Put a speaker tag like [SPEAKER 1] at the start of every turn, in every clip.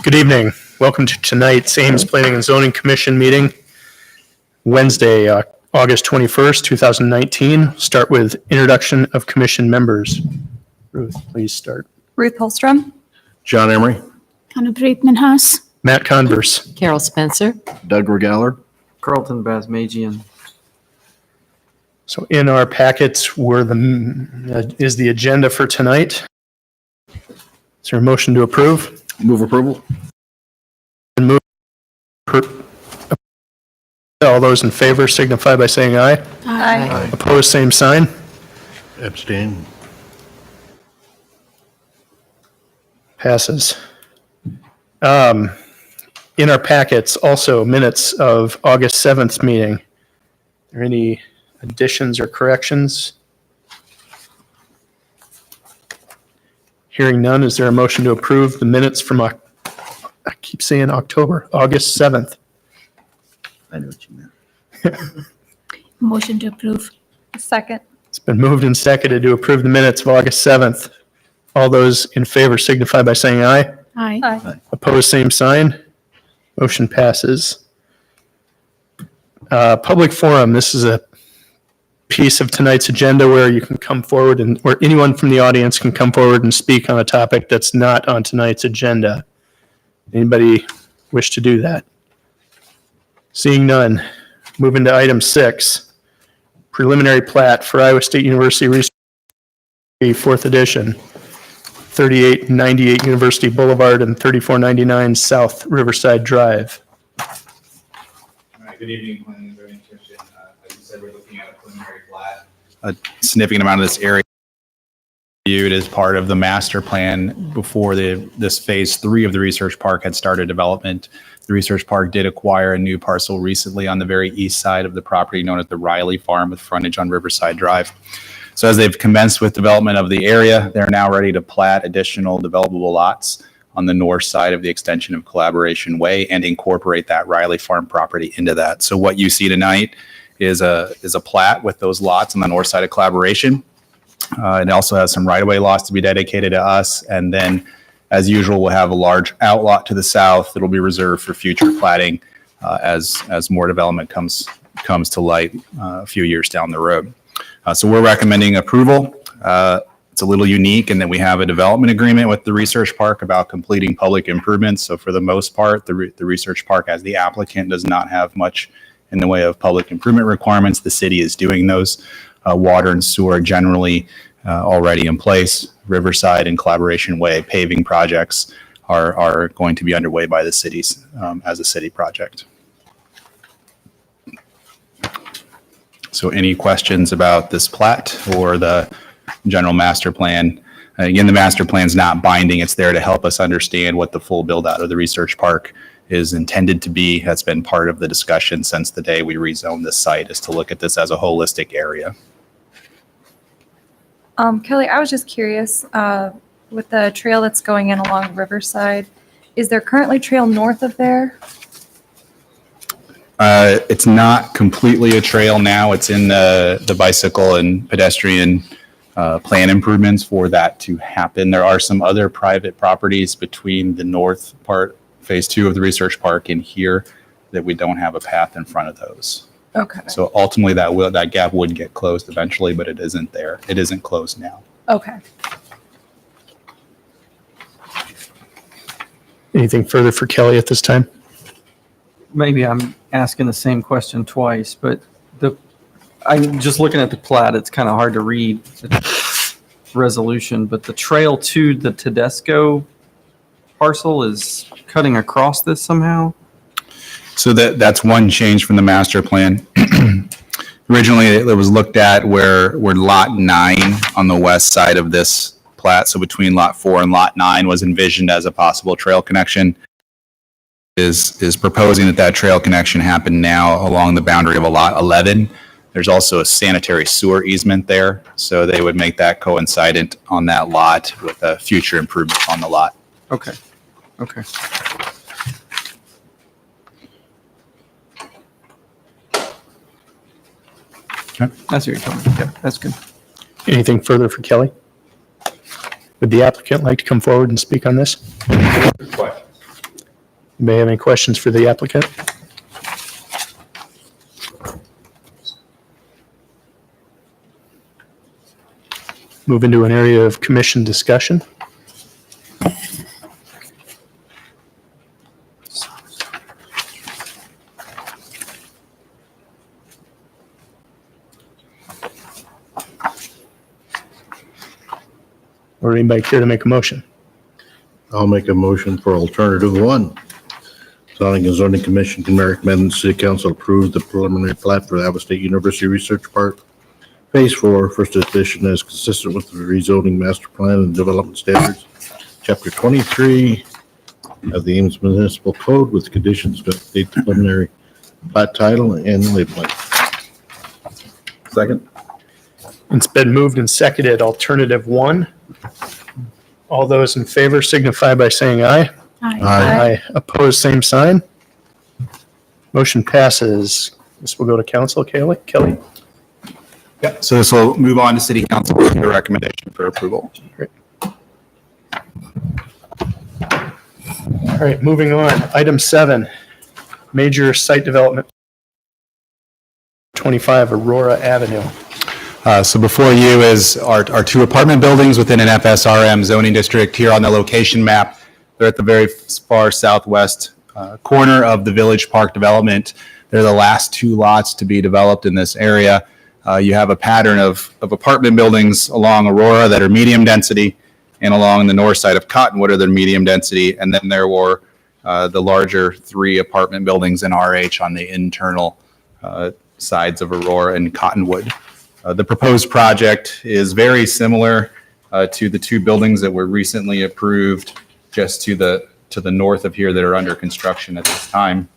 [SPEAKER 1] Good evening. Welcome to tonight's Ames Planning and Zoning Commission meeting, Wednesday, August 21st, 2019. Start with introduction of commission members. Ruth, please start.
[SPEAKER 2] Ruth Holstrom.
[SPEAKER 3] John Emery.
[SPEAKER 4] Hannah Breitman-Haas.
[SPEAKER 1] Matt Converse.
[SPEAKER 5] Carol Spencer.
[SPEAKER 3] Doug Regaller.
[SPEAKER 6] Carlton Basmagian.
[SPEAKER 1] So in our packets is the agenda for tonight. Is there a motion to approve?
[SPEAKER 3] Move approval.
[SPEAKER 1] All those in favor signify by saying aye.
[SPEAKER 2] Aye.
[SPEAKER 1] Opposed, same sign.
[SPEAKER 3] Abstain.
[SPEAKER 1] Passes. In our packets, also minutes of August 7th meeting. Are there any additions or corrections? Hearing none, is there a motion to approve the minutes from, I keep saying October, August 7th?
[SPEAKER 3] I know what you meant.
[SPEAKER 4] Motion to approve.
[SPEAKER 2] Second.
[SPEAKER 1] It's been moved and seconded to approve the minutes of August 7th. All those in favor signify by saying aye.
[SPEAKER 4] Aye.
[SPEAKER 2] Aye.
[SPEAKER 1] Opposed, same sign. Motion passes. Public forum. This is a piece of tonight's agenda where you can come forward and where anyone from the audience can come forward and speak on a topic that's not on tonight's agenda. Anybody wish to do that? Seeing none. Moving to item 6. Preliminary plat for Iowa State University Research, 4th edition. 3898 University Boulevard and 3499 South Riverside Drive.
[SPEAKER 7] All right, good evening, Planning and Zoning Commission. As you said, we're looking at a preliminary plat. A significant amount of this area viewed as part of the master plan before this phase 3 of the research park had started development. The research park did acquire a new parcel recently on the very east side of the property known as the Riley Farm with frontage on Riverside Drive. So as they've commenced with development of the area, they're now ready to plat additional developable lots on the north side of the extension of Collaboration Way and incorporate that Riley Farm property into that. So what you see tonight is a plat with those lots on the north side of Collaboration. It also has some right-of-way lots to be dedicated to us. And then, as usual, we'll have a large outlot to the south that'll be reserved for future platting as more development comes to light a few years down the road. So we're recommending approval. It's a little unique in that we have a development agreement with the research park about completing public improvements. So for the most part, the research park as the applicant does not have much in the way of public improvement requirements. The city is doing those. Water and sewer generally already in place. Riverside and Collaboration Way paving projects are going to be underway by the cities as a city project. So any questions about this plat or the general master plan? Again, the master plan is not binding. It's there to help us understand what the full build out of the research park is intended to be. That's been part of the discussion since the day we rezoned this site, is to look at this as a holistic area.
[SPEAKER 2] Kelly, I was just curious, with the trail that's going in along Riverside, is there currently trail north of there?
[SPEAKER 7] It's not completely a trail now. It's in the bicycle and pedestrian plan improvements for that to happen. There are some other private properties between the north part, phase 2 of the research park, in here that we don't have a path in front of those.
[SPEAKER 2] Okay.
[SPEAKER 7] So ultimately that gap would get closed eventually, but it isn't there. It isn't closed now.
[SPEAKER 2] Okay.
[SPEAKER 1] Anything further for Kelly at this time?
[SPEAKER 6] Maybe I'm asking the same question twice, but I'm just looking at the plat. It's kind of hard to read the resolution, but the trail to the Tedesco parcel is cutting across this somehow.
[SPEAKER 7] So that's one change from the master plan. Originally, it was looked at where lot 9 on the west side of this plat, so between lot 4 and lot 9, was envisioned as a possible trail connection. Is proposing that trail connection happen now along the boundary of a lot 11. There's also a sanitary sewer easement there, so they would make that coincident on that lot with a future improvement on the lot.
[SPEAKER 6] Okay. Okay. That's where you're coming. Yeah, that's good.
[SPEAKER 1] Anything further for Kelly? Would the applicant like to come forward and speak on this? Anybody have any questions for the applicant? Move into an area of commission discussion. Or anybody care to make a motion?
[SPEAKER 3] I'll make a motion for alternative one. Planning and Zoning Commission can recommend the City Council approve the preliminary plat for the Iowa State University Research Park Phase 4, first edition, as consistent with the rezoning master plan and development standards, Chapter 23 of the Ames Municipal Code, with conditions to update the preliminary plat title and labeling. Second.
[SPEAKER 1] It's been moved and seconded. Alternative 1. All those in favor signify by saying aye.
[SPEAKER 4] Aye.
[SPEAKER 1] Aye. Opposed, same sign. Motion passes. This will go to council. Kelly?
[SPEAKER 7] Yeah, so this will move on to city council with the recommendation for approval.
[SPEAKER 1] All right, moving on. Item 7, major site development. 25 Aurora Avenue.
[SPEAKER 7] So before you is our 2 apartment buildings within an FSRM zoning district here on the location map. They're at the very far southwest corner of the Village Park development. They're the last 2 lots to be developed in this area. You have a pattern of apartment buildings along Aurora that are medium density, and along the north side of Cottonwood are the medium density. And then there were the larger 3 apartment buildings in RH on the internal sides of Aurora and Cottonwood. The proposed project is very similar to the 2 buildings that were recently approved just to the north of here that are under construction at this time.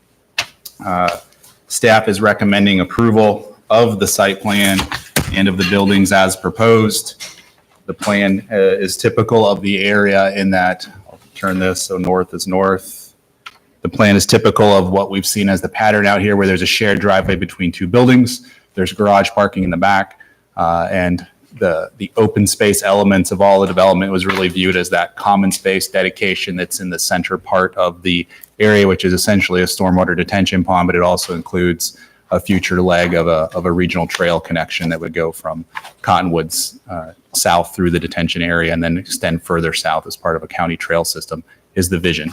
[SPEAKER 7] Staff is recommending approval of the site plan and of the buildings as proposed. The plan is typical of the area in that, I'll turn this so north is north. The plan is typical of what we've seen as the pattern out here, where there's a shared driveway between 2 buildings. There's garage parking in the back, and the open space elements of all the development was really viewed as that common space dedication that's in the center part of the area, which is essentially a stormwater detention pond, but it also includes a future leg of a regional trail connection that would go from Cottonwoods south through the detention area and then extend further south as part of a county trail system is the vision.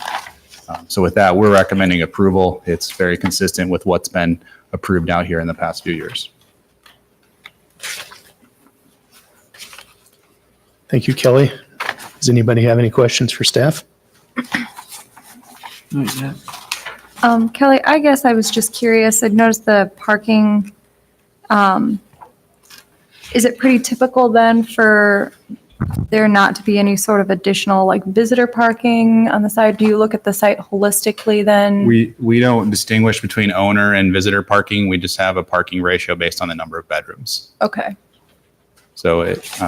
[SPEAKER 7] So with that, we're recommending approval. It's very consistent with what's been approved out here in the past few years.
[SPEAKER 1] Thank you, Kelly. Does anybody have any questions for staff?
[SPEAKER 2] Kelly, I guess I was just curious. I'd noticed the parking. Is it pretty typical then for there not to be any sort of additional like visitor parking on the side? Do you look at the site holistically then?
[SPEAKER 7] We don't distinguish between owner and visitor parking. We just have a parking ratio based on the number of bedrooms.
[SPEAKER 2] Okay.
[SPEAKER 7] So if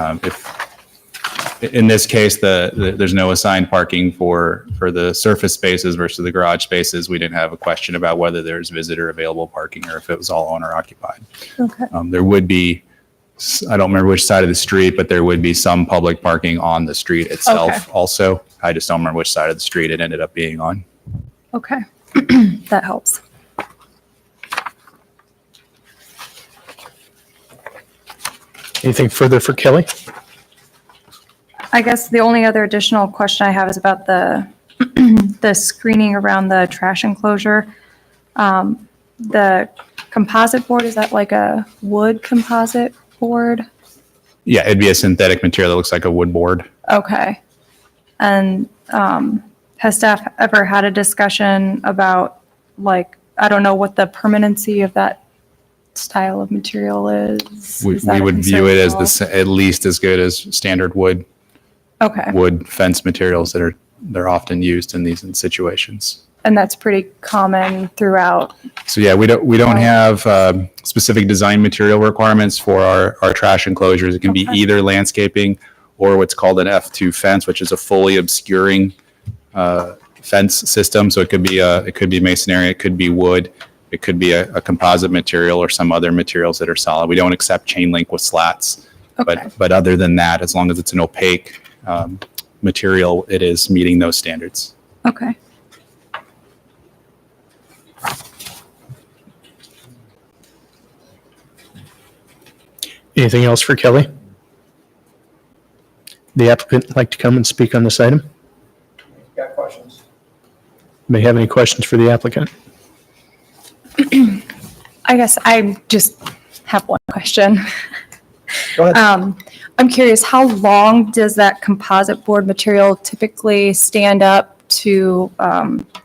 [SPEAKER 7] in this case, there's no assigned parking for the surface spaces versus the garage spaces. We didn't have a question about whether there's visitor available parking or if it was all owner occupied.
[SPEAKER 2] Okay.
[SPEAKER 7] There would be, I don't remember which side of the street, but there would be some public parking on the street itself
[SPEAKER 2] Okay.
[SPEAKER 7] also. I just don't remember which side of the street it ended up being on.
[SPEAKER 2] Okay. That helps.
[SPEAKER 1] Anything further for Kelly?
[SPEAKER 2] I guess the only other additional question I have is about the the screening around the trash enclosure. The composite board, is that like a wood composite board?
[SPEAKER 7] Yeah, it'd be a synthetic material that looks like a wood board.
[SPEAKER 2] Okay. And has staff ever had a discussion about, like, I don't know what the permanency of that style of material is?
[SPEAKER 7] We
[SPEAKER 2] Is that a
[SPEAKER 7] would view
[SPEAKER 2] concern
[SPEAKER 7] it
[SPEAKER 2] at
[SPEAKER 7] as
[SPEAKER 2] all?
[SPEAKER 7] at least as good as standard wood
[SPEAKER 2] Okay.
[SPEAKER 7] fence materials that they're often used in these situations.
[SPEAKER 2] And that's pretty common throughout.
[SPEAKER 7] So yeah, we don't have specific design material requirements for our trash enclosures. It can be
[SPEAKER 2] Okay.
[SPEAKER 7] either landscaping or what's called an F2 fence, which is a fully obscuring fence system. So it could be masonry, it could be wood, it could be a composite material or some other materials that are solid. We don't accept chain link with slats,
[SPEAKER 2] Okay.
[SPEAKER 7] but other than that, as long as it's an opaque material, it is meeting those standards.
[SPEAKER 2] Okay.
[SPEAKER 1] Anything else for Kelly? The applicant like to come and speak on this item?
[SPEAKER 6] Got questions?
[SPEAKER 1] May have any questions for the applicant?
[SPEAKER 2] I guess I just have one question.
[SPEAKER 6] Go ahead.
[SPEAKER 2] I'm curious, how long does that composite board material typically stand up to,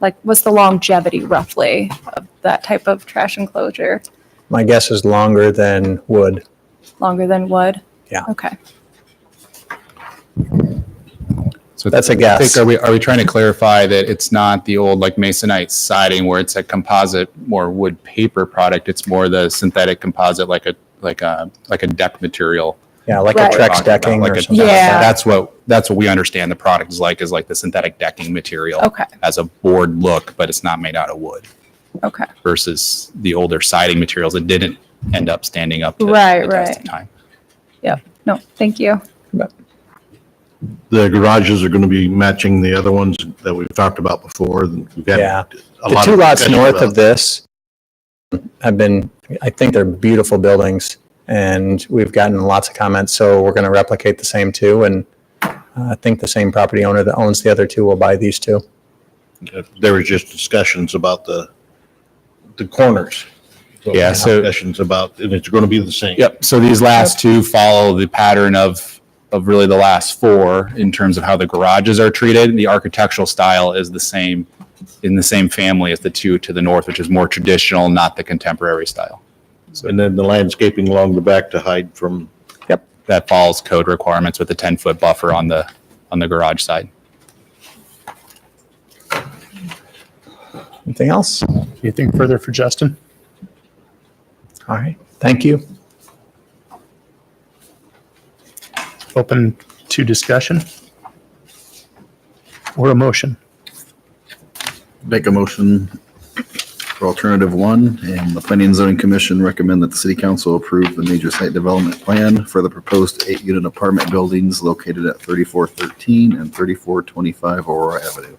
[SPEAKER 2] like, what's the longevity roughly of that type of trash enclosure?
[SPEAKER 5] My guess is longer than wood.
[SPEAKER 2] Longer than wood?
[SPEAKER 5] Yeah.
[SPEAKER 2] Okay.
[SPEAKER 7] So
[SPEAKER 5] That's a
[SPEAKER 7] I
[SPEAKER 5] guess.
[SPEAKER 7] think, are we trying to clarify that it's not the old like masonite siding where it's a composite, more wood paper product? It's more the synthetic composite, like a deck material.
[SPEAKER 5] Yeah, like
[SPEAKER 2] Right.
[SPEAKER 5] a Trex decking
[SPEAKER 7] Like
[SPEAKER 5] or
[SPEAKER 7] a-
[SPEAKER 5] something.
[SPEAKER 2] Yeah.
[SPEAKER 7] That's what we understand the product is like the synthetic decking material.
[SPEAKER 2] Okay.
[SPEAKER 7] As a board look, but it's not made out of wood
[SPEAKER 2] Okay.
[SPEAKER 7] versus the older siding materials that didn't end up standing up to
[SPEAKER 2] Right,
[SPEAKER 7] the test
[SPEAKER 2] right.
[SPEAKER 7] of time.
[SPEAKER 2] Yep. No, thank you.
[SPEAKER 3] The garages are going to be matching the other ones that we've talked about before. We've had
[SPEAKER 5] Yeah.
[SPEAKER 3] a
[SPEAKER 5] The
[SPEAKER 3] lot
[SPEAKER 5] two
[SPEAKER 3] of
[SPEAKER 5] lots
[SPEAKER 3] discussion
[SPEAKER 5] north
[SPEAKER 3] about-
[SPEAKER 5] of this have been, I think they're beautiful buildings, and we've gotten lots of comments, so we're going to replicate the same two, and I think the same property owner that owns the other two will buy these two.
[SPEAKER 3] There was just discussions about the corners.
[SPEAKER 7] Yeah, so-
[SPEAKER 3] Discussions about, and it's going to be the same.
[SPEAKER 7] Yep. So these last two follow the pattern of really the last four in terms of how the garages are treated. The architectural style is the same in the same family as the two to the north, which is more traditional, not the contemporary style.
[SPEAKER 3] And then the landscaping along the back to hide from,
[SPEAKER 7] That follows code requirements with a 10-foot buffer on the garage side.
[SPEAKER 5] Anything else?
[SPEAKER 1] Anything further for Justin?
[SPEAKER 5] All right, thank you.
[SPEAKER 1] Open to discussion? Or a motion?
[SPEAKER 8] Make a motion for alternative one, and the Planning and Zoning Commission recommend that the city council approve the major site development plan for the proposed 8-unit apartment buildings located at 3413 and 3425 Aurora Avenue.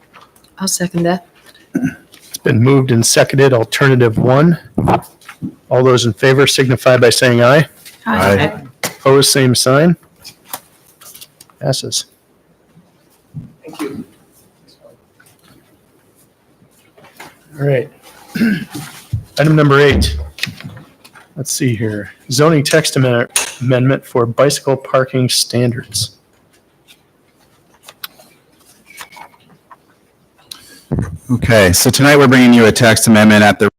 [SPEAKER 9] I'll second that.
[SPEAKER 1] It's been moved and seconded. Alternative one. All those in favor signify by saying aye.
[SPEAKER 3] Aye.
[SPEAKER 1] Opposed, same sign. Passes.
[SPEAKER 5] Thank you.
[SPEAKER 1] All right. Item number 8. Let's see here. Zoning text amendment for bicycle parking standards.
[SPEAKER 7] Okay, so tonight we're bringing you a text amendment at the.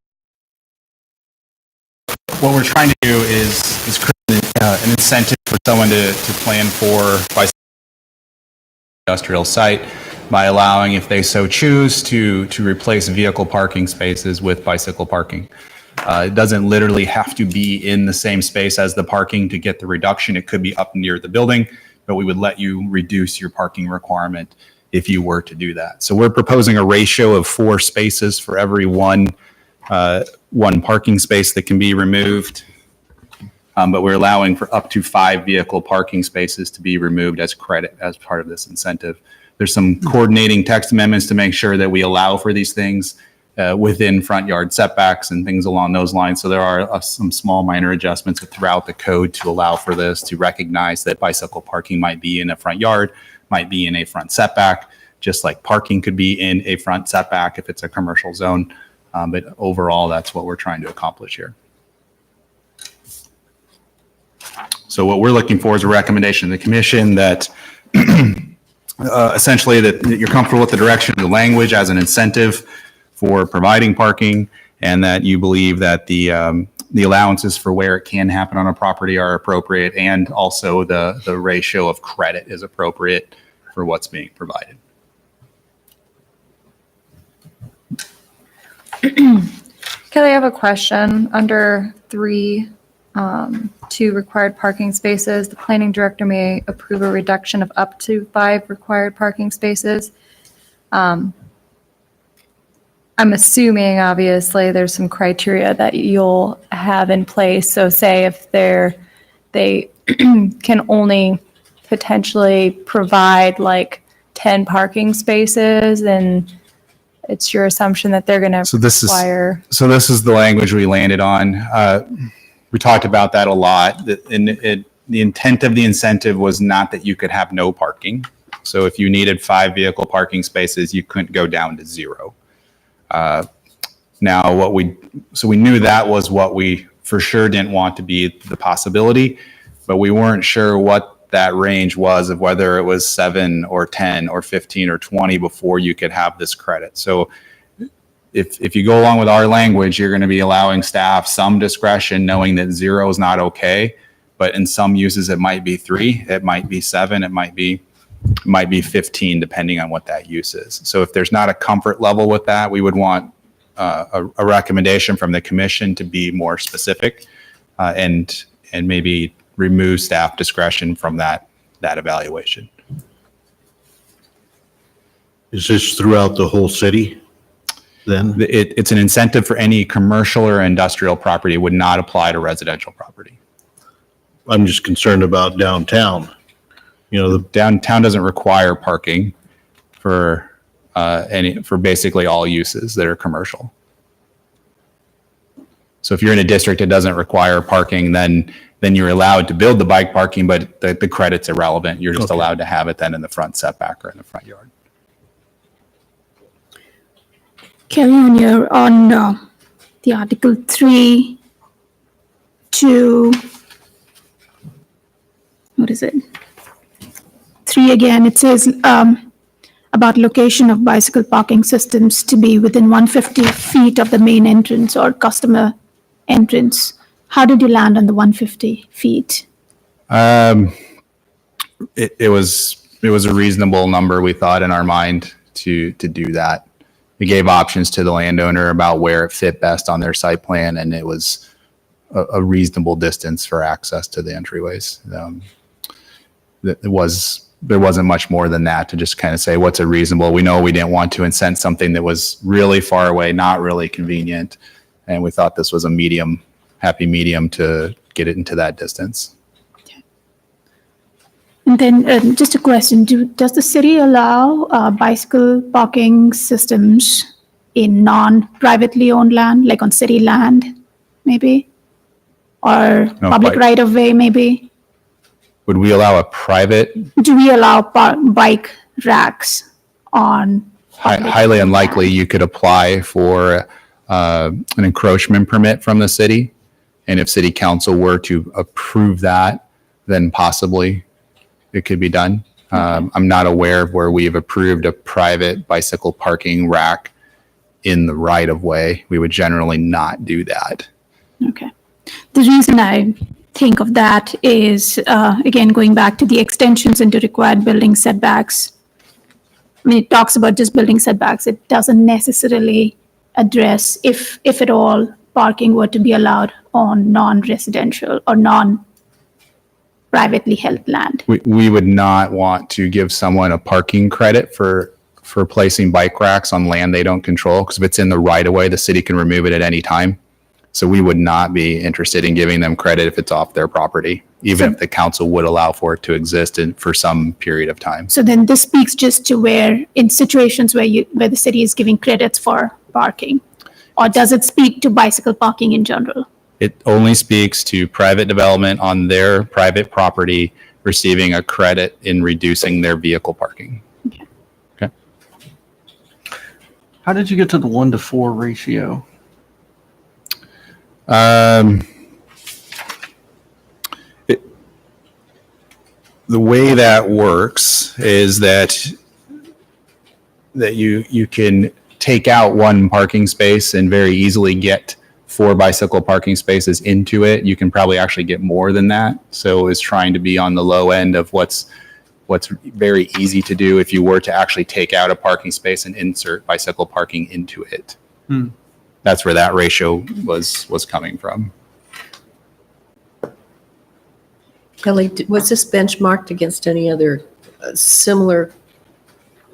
[SPEAKER 7] What we're trying to do is create an incentive for someone to plan for bicycle industrial site by allowing, if they so choose, to replace vehicle parking spaces with bicycle parking. It doesn't literally have to be in the same space as the parking to get the reduction. It could be up near the building, but we would let you reduce your parking requirement if you were to do that. So we're proposing a ratio of 4 spaces for every one parking space that can be removed. But we're allowing for up to 5 vehicle parking spaces to be removed as credit as part of this incentive. There's some coordinating text amendments to make sure that we allow for these things within front yard setbacks and things along those lines. So there are some small minor adjustments throughout the code to allow for this, to recognize that bicycle parking might be in a front yard, might be in a front setback, just like parking could be in a front setback if it's a commercial zone. But overall, that's what we're trying to accomplish here. So what we're looking for is a recommendation of the commission that essentially that you're comfortable with the direction of the language as an incentive for providing parking, and that you believe that the allowances for where it can happen on a property are appropriate, and also the ratio of credit is appropriate for what's being provided.
[SPEAKER 2] Kelly, I have a question. Under 3, 2 required parking spaces, the planning director may approve a reduction of up to 5 required parking spaces. I'm assuming, obviously, there's some criteria that you'll have in place. So say if they can only potentially provide like 10 parking spaces, and it's your assumption that they're going to
[SPEAKER 7] So this is
[SPEAKER 2] require.
[SPEAKER 7] So this is the language we landed on. we talked about that a lot. The intent of the incentive was not that you could have no parking. So if you needed 5 vehicle parking spaces, you couldn't go down to 0. Now, so we knew that was what we for sure didn't want to be the possibility, but we weren't sure what that range was of whether it was 7 or 10 or 15 or 20 before you could have this credit. So if you go along with our language, you're going to be allowing staff some discretion, knowing that 0 is not okay. But in some uses, it might be 3, it might be 7, it might be 15, depending on what that use is. So if there's not a comfort level with that, we would want a recommendation from the commission to be more specific and maybe remove staff discretion from that evaluation.
[SPEAKER 3] Is this throughout the whole city then?
[SPEAKER 7] It's an incentive for any commercial or industrial property. It would not apply to residential property.
[SPEAKER 3] I'm just concerned about downtown. You know, the
[SPEAKER 7] Downtown doesn't require parking for basically all uses that are commercial. So if you're in a district that doesn't require parking, then you're allowed to build the bike parking, but the credit's irrelevant. You're just
[SPEAKER 3] Okay.
[SPEAKER 7] allowed to have it then in the front setback or in the front yard.
[SPEAKER 4] Kelly, on the Article 3 to, what is it? 3 again, it says about location of bicycle parking systems to be within 150 feet of the main entrance or customer entrance. How did you land on the 150 feet?
[SPEAKER 7] It was a reasonable number, we thought, in our mind to do that. We gave options to the landowner about where it fit best on their site plan, and it was a reasonable distance for access to the entryways. There wasn't much more than that to just kind of say what's a reasonable. We know we didn't want to incent something that was really far away, not really convenient, and we thought this was a happy medium to get it into that distance.
[SPEAKER 4] And then just a question, does the city allow bicycle parking systems in non-privately owned land, like on city land, maybe? Or
[SPEAKER 7] No,
[SPEAKER 4] public
[SPEAKER 7] quite.
[SPEAKER 4] right of way, maybe?
[SPEAKER 7] Would we allow a private?
[SPEAKER 4] Do we allow bike racks on? public
[SPEAKER 7] Highly
[SPEAKER 4] land?
[SPEAKER 7] unlikely you could apply for an encroachment permit from the city. And if city council were to approve that, then possibly it could be done. I'm not aware of where we've approved a private bicycle parking rack in the right of way. We would generally not do that.
[SPEAKER 4] Okay. The reason I think of that is, again, going back to the extensions into required building setbacks. I mean, it talks about just building setbacks. It doesn't necessarily address, if at all, parking were to be allowed on non-residential or non-privately held land.
[SPEAKER 7] We would not want to give someone a parking credit for placing bike racks on land they don't control, because if it's in the right of way, the city can remove it at any time. So we would not be interested in giving them credit if it's off their property, even if the council would allow for it to exist for some period of time.
[SPEAKER 4] So then this speaks just to where, in situations where the city is giving credits for parking, or does it speak to bicycle parking in general?
[SPEAKER 7] It only speaks to private development on their private property receiving a credit in reducing their vehicle parking. Okay.
[SPEAKER 6] How did you get to the 1-to-4 ratio?
[SPEAKER 7] The way that works is that you can take out one parking space and very easily get 4 bicycle parking spaces into it. You can probably actually get more than that. So it's trying to be on the low end of what's very easy to do if you were to actually take out a parking space and insert bicycle parking into it. That's where that ratio was coming from.
[SPEAKER 9] Kelly, was this benchmarked against any other similar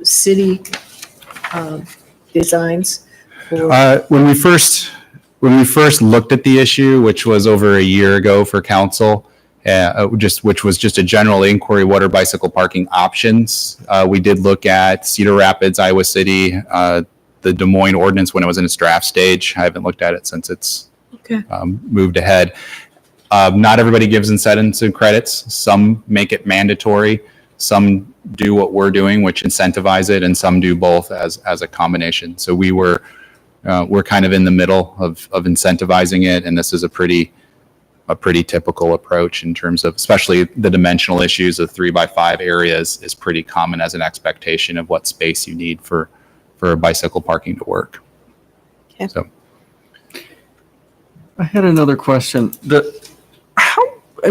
[SPEAKER 9] city designs?
[SPEAKER 7] When we first looked at the issue, which was over a year ago for council, which was just a general inquiry, what are bicycle parking options? We did look at Cedar Rapids, Iowa City, the Des Moines ordinance when it was in its draft stage. I haven't looked at it since it's moved ahead. Not everybody gives incentives and credits. Some make it mandatory. Some do what we're doing, which incentivize it, and some do both as a combination. So we're kind of in the middle of incentivizing it, and this is a pretty typical approach in terms of, especially the dimensional issues of 3x5 areas is pretty common as an expectation of what space you need for bicycle parking to work.
[SPEAKER 9] Okay.
[SPEAKER 7] So
[SPEAKER 6] I had another question.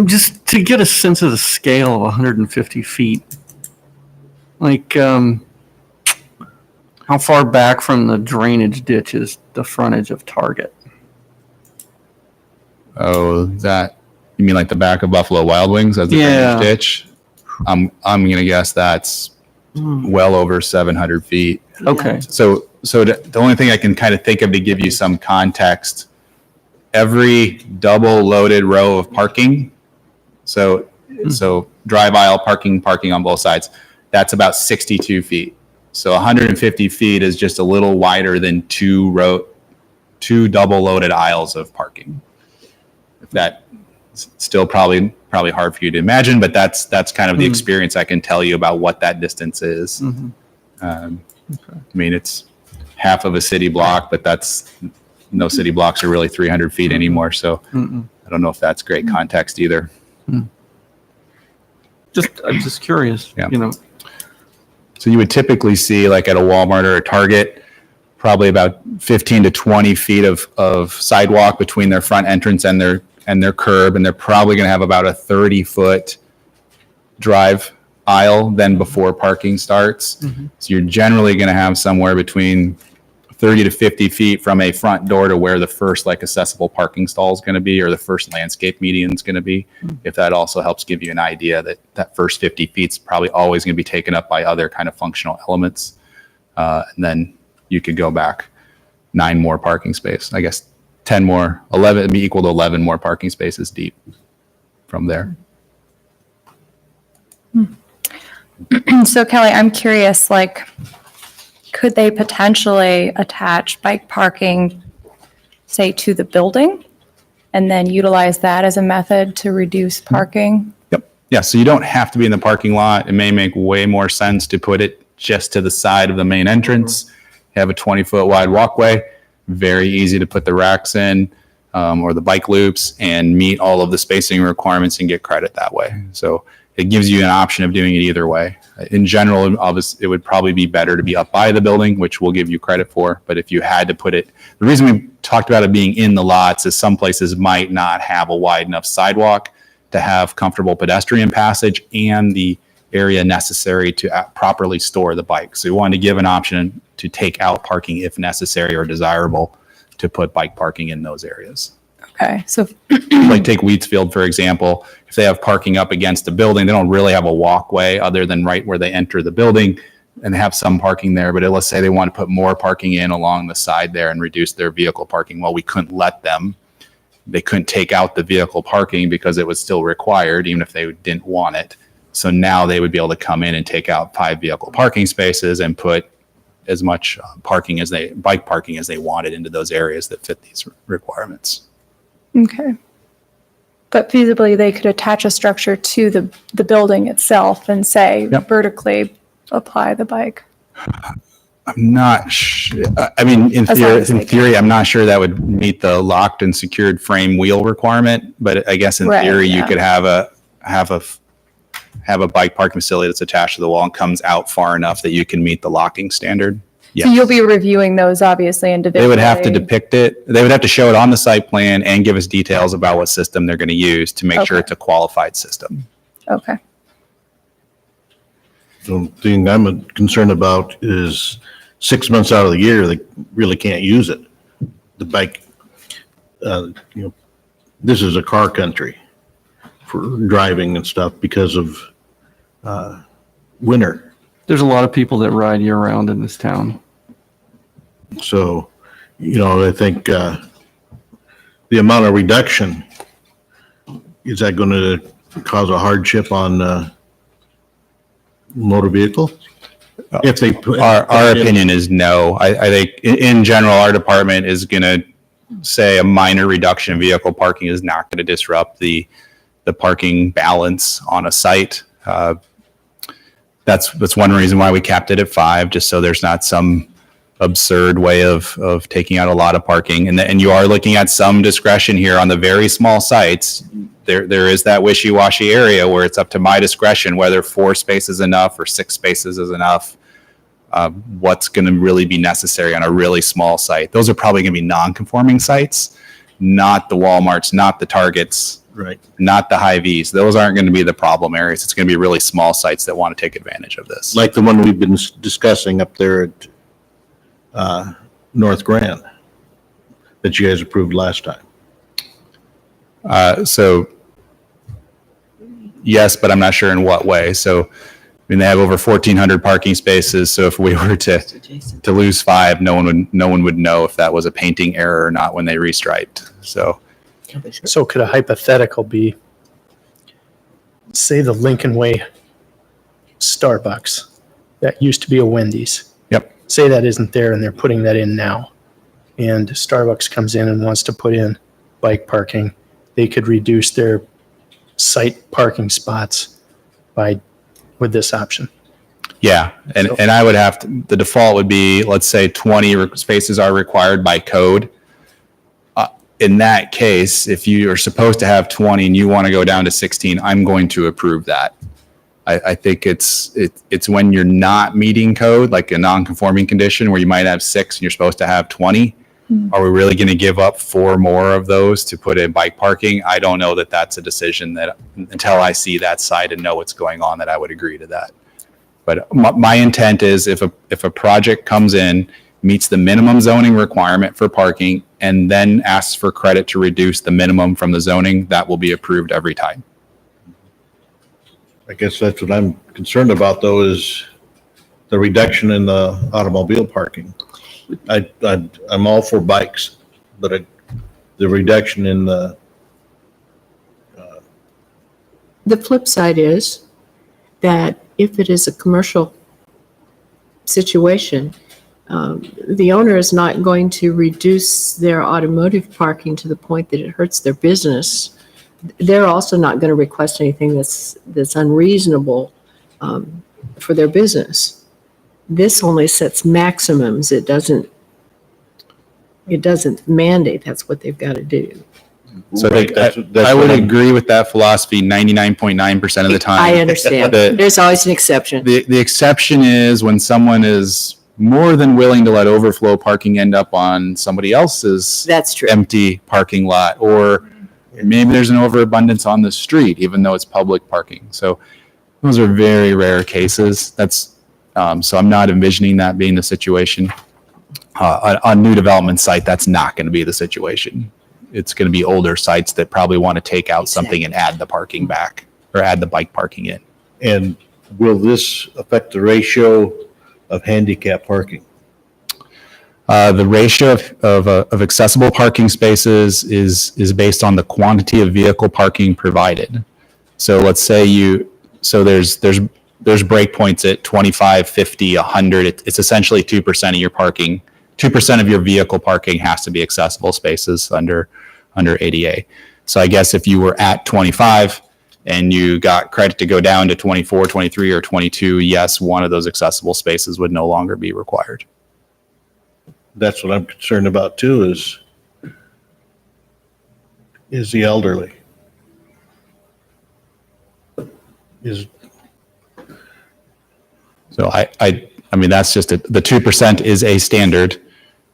[SPEAKER 6] Just to get a sense of the scale of 150 feet, like, how far back from the drainage ditch is the frontage of Target?
[SPEAKER 7] oh, you mean like the back of Buffalo Wild Wings as the
[SPEAKER 6] Yeah.
[SPEAKER 7] drainage ditch? I'm gonna guess that's well over 700 feet.
[SPEAKER 6] Okay.
[SPEAKER 7] So the only thing I can kind of think of to give you some context, every double loaded row of parking, so drive aisle parking on both sides, that's about 62 feet. So 150 feet is just a little wider than two double loaded aisles of parking. If that still probably hard for you to imagine, but that's kind of the experience I can tell you about what that distance is. I mean, it's half of a city block, but no city blocks are really 300 feet anymore. So I don't know if that's great context either.
[SPEAKER 6] I'm just curious,
[SPEAKER 7] Yeah.
[SPEAKER 6] you know.
[SPEAKER 7] So you would typically see, like at a Walmart or a Target, probably about 15 to 20 feet of sidewalk between their front entrance and their curb, and they're probably going to have about a 30-foot drive aisle then before parking starts. So you're generally going to have somewhere between 30 to 50 feet from a front door to where the first like accessible parking stall is going to be, or the first landscape median is going to be. If that also helps give you an idea that first 50 feet is probably always going to be taken up by other kind of functional elements. And then you could go back 9 more parking space, I guess 10 more, 11 would be equal to 11 more parking spaces deep from there.
[SPEAKER 2] So Kelly, I'm curious, like, could they potentially attach bike parking, say, to the building and then utilize that as a method to reduce parking?
[SPEAKER 7] Yep. Yeah. So you don't have to be in the parking lot. It may make way more sense to put it just to the side of the main entrance. You have a 20-foot wide walkway, very easy to put the racks in or the bike loops and meet all of the spacing requirements and get credit that way. So it gives you an option of doing it either way. In general, obviously, it would probably be better to be up by the building, which we'll give you credit for. But if you had to put it, the reason we talked about it being in the lots is some places might not have a wide enough sidewalk to have comfortable pedestrian passage and the area necessary to properly store the bike. So we wanted to give an option to take out parking if necessary or desirable to put bike parking in those areas.
[SPEAKER 2] Okay, so
[SPEAKER 7] Like take Wheatsfield, for example, if they have parking up against the building, they don't really have a walkway other than right where they enter the building, and they have some parking there. But let's say they want to put more parking in along the side there and reduce their vehicle parking. Well, we couldn't let them. They couldn't take out the vehicle parking because it was still required, even if they didn't want it. So now they would be able to come in and take out 5 vehicle parking spaces and put as much bike parking as they wanted into those areas that fit these requirements.
[SPEAKER 2] okay. But feasibly, they could attach a structure to the building itself and say
[SPEAKER 7] Yep.
[SPEAKER 2] vertically apply the bike.
[SPEAKER 7] I'm not sure. I mean,
[SPEAKER 2] As long as they
[SPEAKER 7] theory, I'm not sure that would meet the locked and secured frame wheel requirement. But I guess in
[SPEAKER 2] Right,
[SPEAKER 7] theory, you
[SPEAKER 2] yeah.
[SPEAKER 7] could have a bike parking facility that's attached to the wall and comes out far enough that you can meet the locking standard.
[SPEAKER 2] So you'll be reviewing those obviously individually.
[SPEAKER 7] They would have to depict it. They would have to show it on the site plan and give us details about what system they're going to use to make sure
[SPEAKER 2] Okay.
[SPEAKER 7] it's a qualified system.
[SPEAKER 2] Okay,
[SPEAKER 3] The thing I'm concerned about is 6 months out of the year, they really can't use it. The bike, this is a car country for driving and stuff because of winter.
[SPEAKER 6] There's a lot of people that ride year round in this town.
[SPEAKER 3] So, I think the amount of reduction, is that going to cause a hardship on motor vehicle? If they put
[SPEAKER 7] Our opinion is no. I think in general, our department is going to say a minor reduction in vehicle parking is not going to disrupt the parking balance on a site. That's one reason why we capped it at 5, just so there's not some absurd way of taking out a lot of parking. And you are looking at some discretion here on the very small sites. There is that wishy-washy area where it's up to my discretion whether 4 spaces is enough or 6 spaces is enough. What's going to really be necessary on a really small site. Those are probably going to be non-conforming sites, not the Walmarts, not the Targets,
[SPEAKER 3] Right.
[SPEAKER 7] not the Hy-Vees. Those aren't going to be the problem areas. It's going to be really small sites that want to take advantage of this.
[SPEAKER 3] Like the one we've been discussing up there at North Grand that you guys approved last time.
[SPEAKER 7] So yes, but I'm not sure in what way. So, I mean, they have over 1,400 parking spaces. So if we were to lose 5, no one would know if that was a painting error or not when they restriped.
[SPEAKER 1] So could a hypothetical be, say the Lincoln Way Starbucks, that used to be a Wendy's.
[SPEAKER 7] Yep.
[SPEAKER 1] Say that isn't there and they're putting that in now. And Starbucks comes in and wants to put in bike parking. They could reduce their site parking spots with this option.
[SPEAKER 7] Yeah, and I would have to, the default would be, let's say 20 spaces are required by code. In that case, if you are supposed to have 20 and you want to go down to 16, I'm going to approve that. I think it's when you're not meeting code, like a non-conforming condition where you might have 6 and you're supposed to have 20. Are we really going to give up 4 more of those to put in bike parking? I don't know that that's a decision that until I see that site and know what's going on that I would agree to that. But my intent is if a project comes in, meets the minimum zoning requirement for parking, and then asks for credit to reduce the minimum from the zoning, that will be approved every time.
[SPEAKER 3] I guess that's what I'm concerned about, though, is the reduction in the automobile parking. I'm all for bikes, but the reduction in the
[SPEAKER 9] flip side is that if it is a commercial situation, the owner is not going to reduce their automotive parking to the point that it hurts their business. They're also not going to request anything that's unreasonable for their business. This only sets maximums. It doesn't mandate that's what they've got to do.
[SPEAKER 7] So
[SPEAKER 3] Right, that's
[SPEAKER 7] I would
[SPEAKER 3] what I'm-
[SPEAKER 7] agree with that philosophy 99.9% of the time.
[SPEAKER 9] I understand.
[SPEAKER 7] The-
[SPEAKER 9] There's always an exception.
[SPEAKER 7] The exception is when someone is more than willing to let overflow parking end up on somebody else's
[SPEAKER 9] That's true.
[SPEAKER 7] empty parking lot, or maybe there's an overabundance on the street, even though it's public parking. So those are very rare cases. That's so I'm not envisioning that being the situation. On new development site, that's not going to be the situation. It's going to be older sites that probably want to take out something and add the parking back or add the bike parking in.
[SPEAKER 3] And will this affect the ratio of handicap parking?
[SPEAKER 7] The ratio of accessible parking spaces is based on the quantity of vehicle parking provided. So let's say there's breakpoints at 25, 50, 100. It's essentially 2% of your parking. 2% of your vehicle parking has to be accessible spaces under ADA. So I guess if you were at 25 and you got credit to go down to 24, 23, or 22, yes, one of those accessible spaces would no longer be required.
[SPEAKER 3] That's what I'm concerned about too, is the elderly.
[SPEAKER 7] So I mean, that's just the 2% is a standard.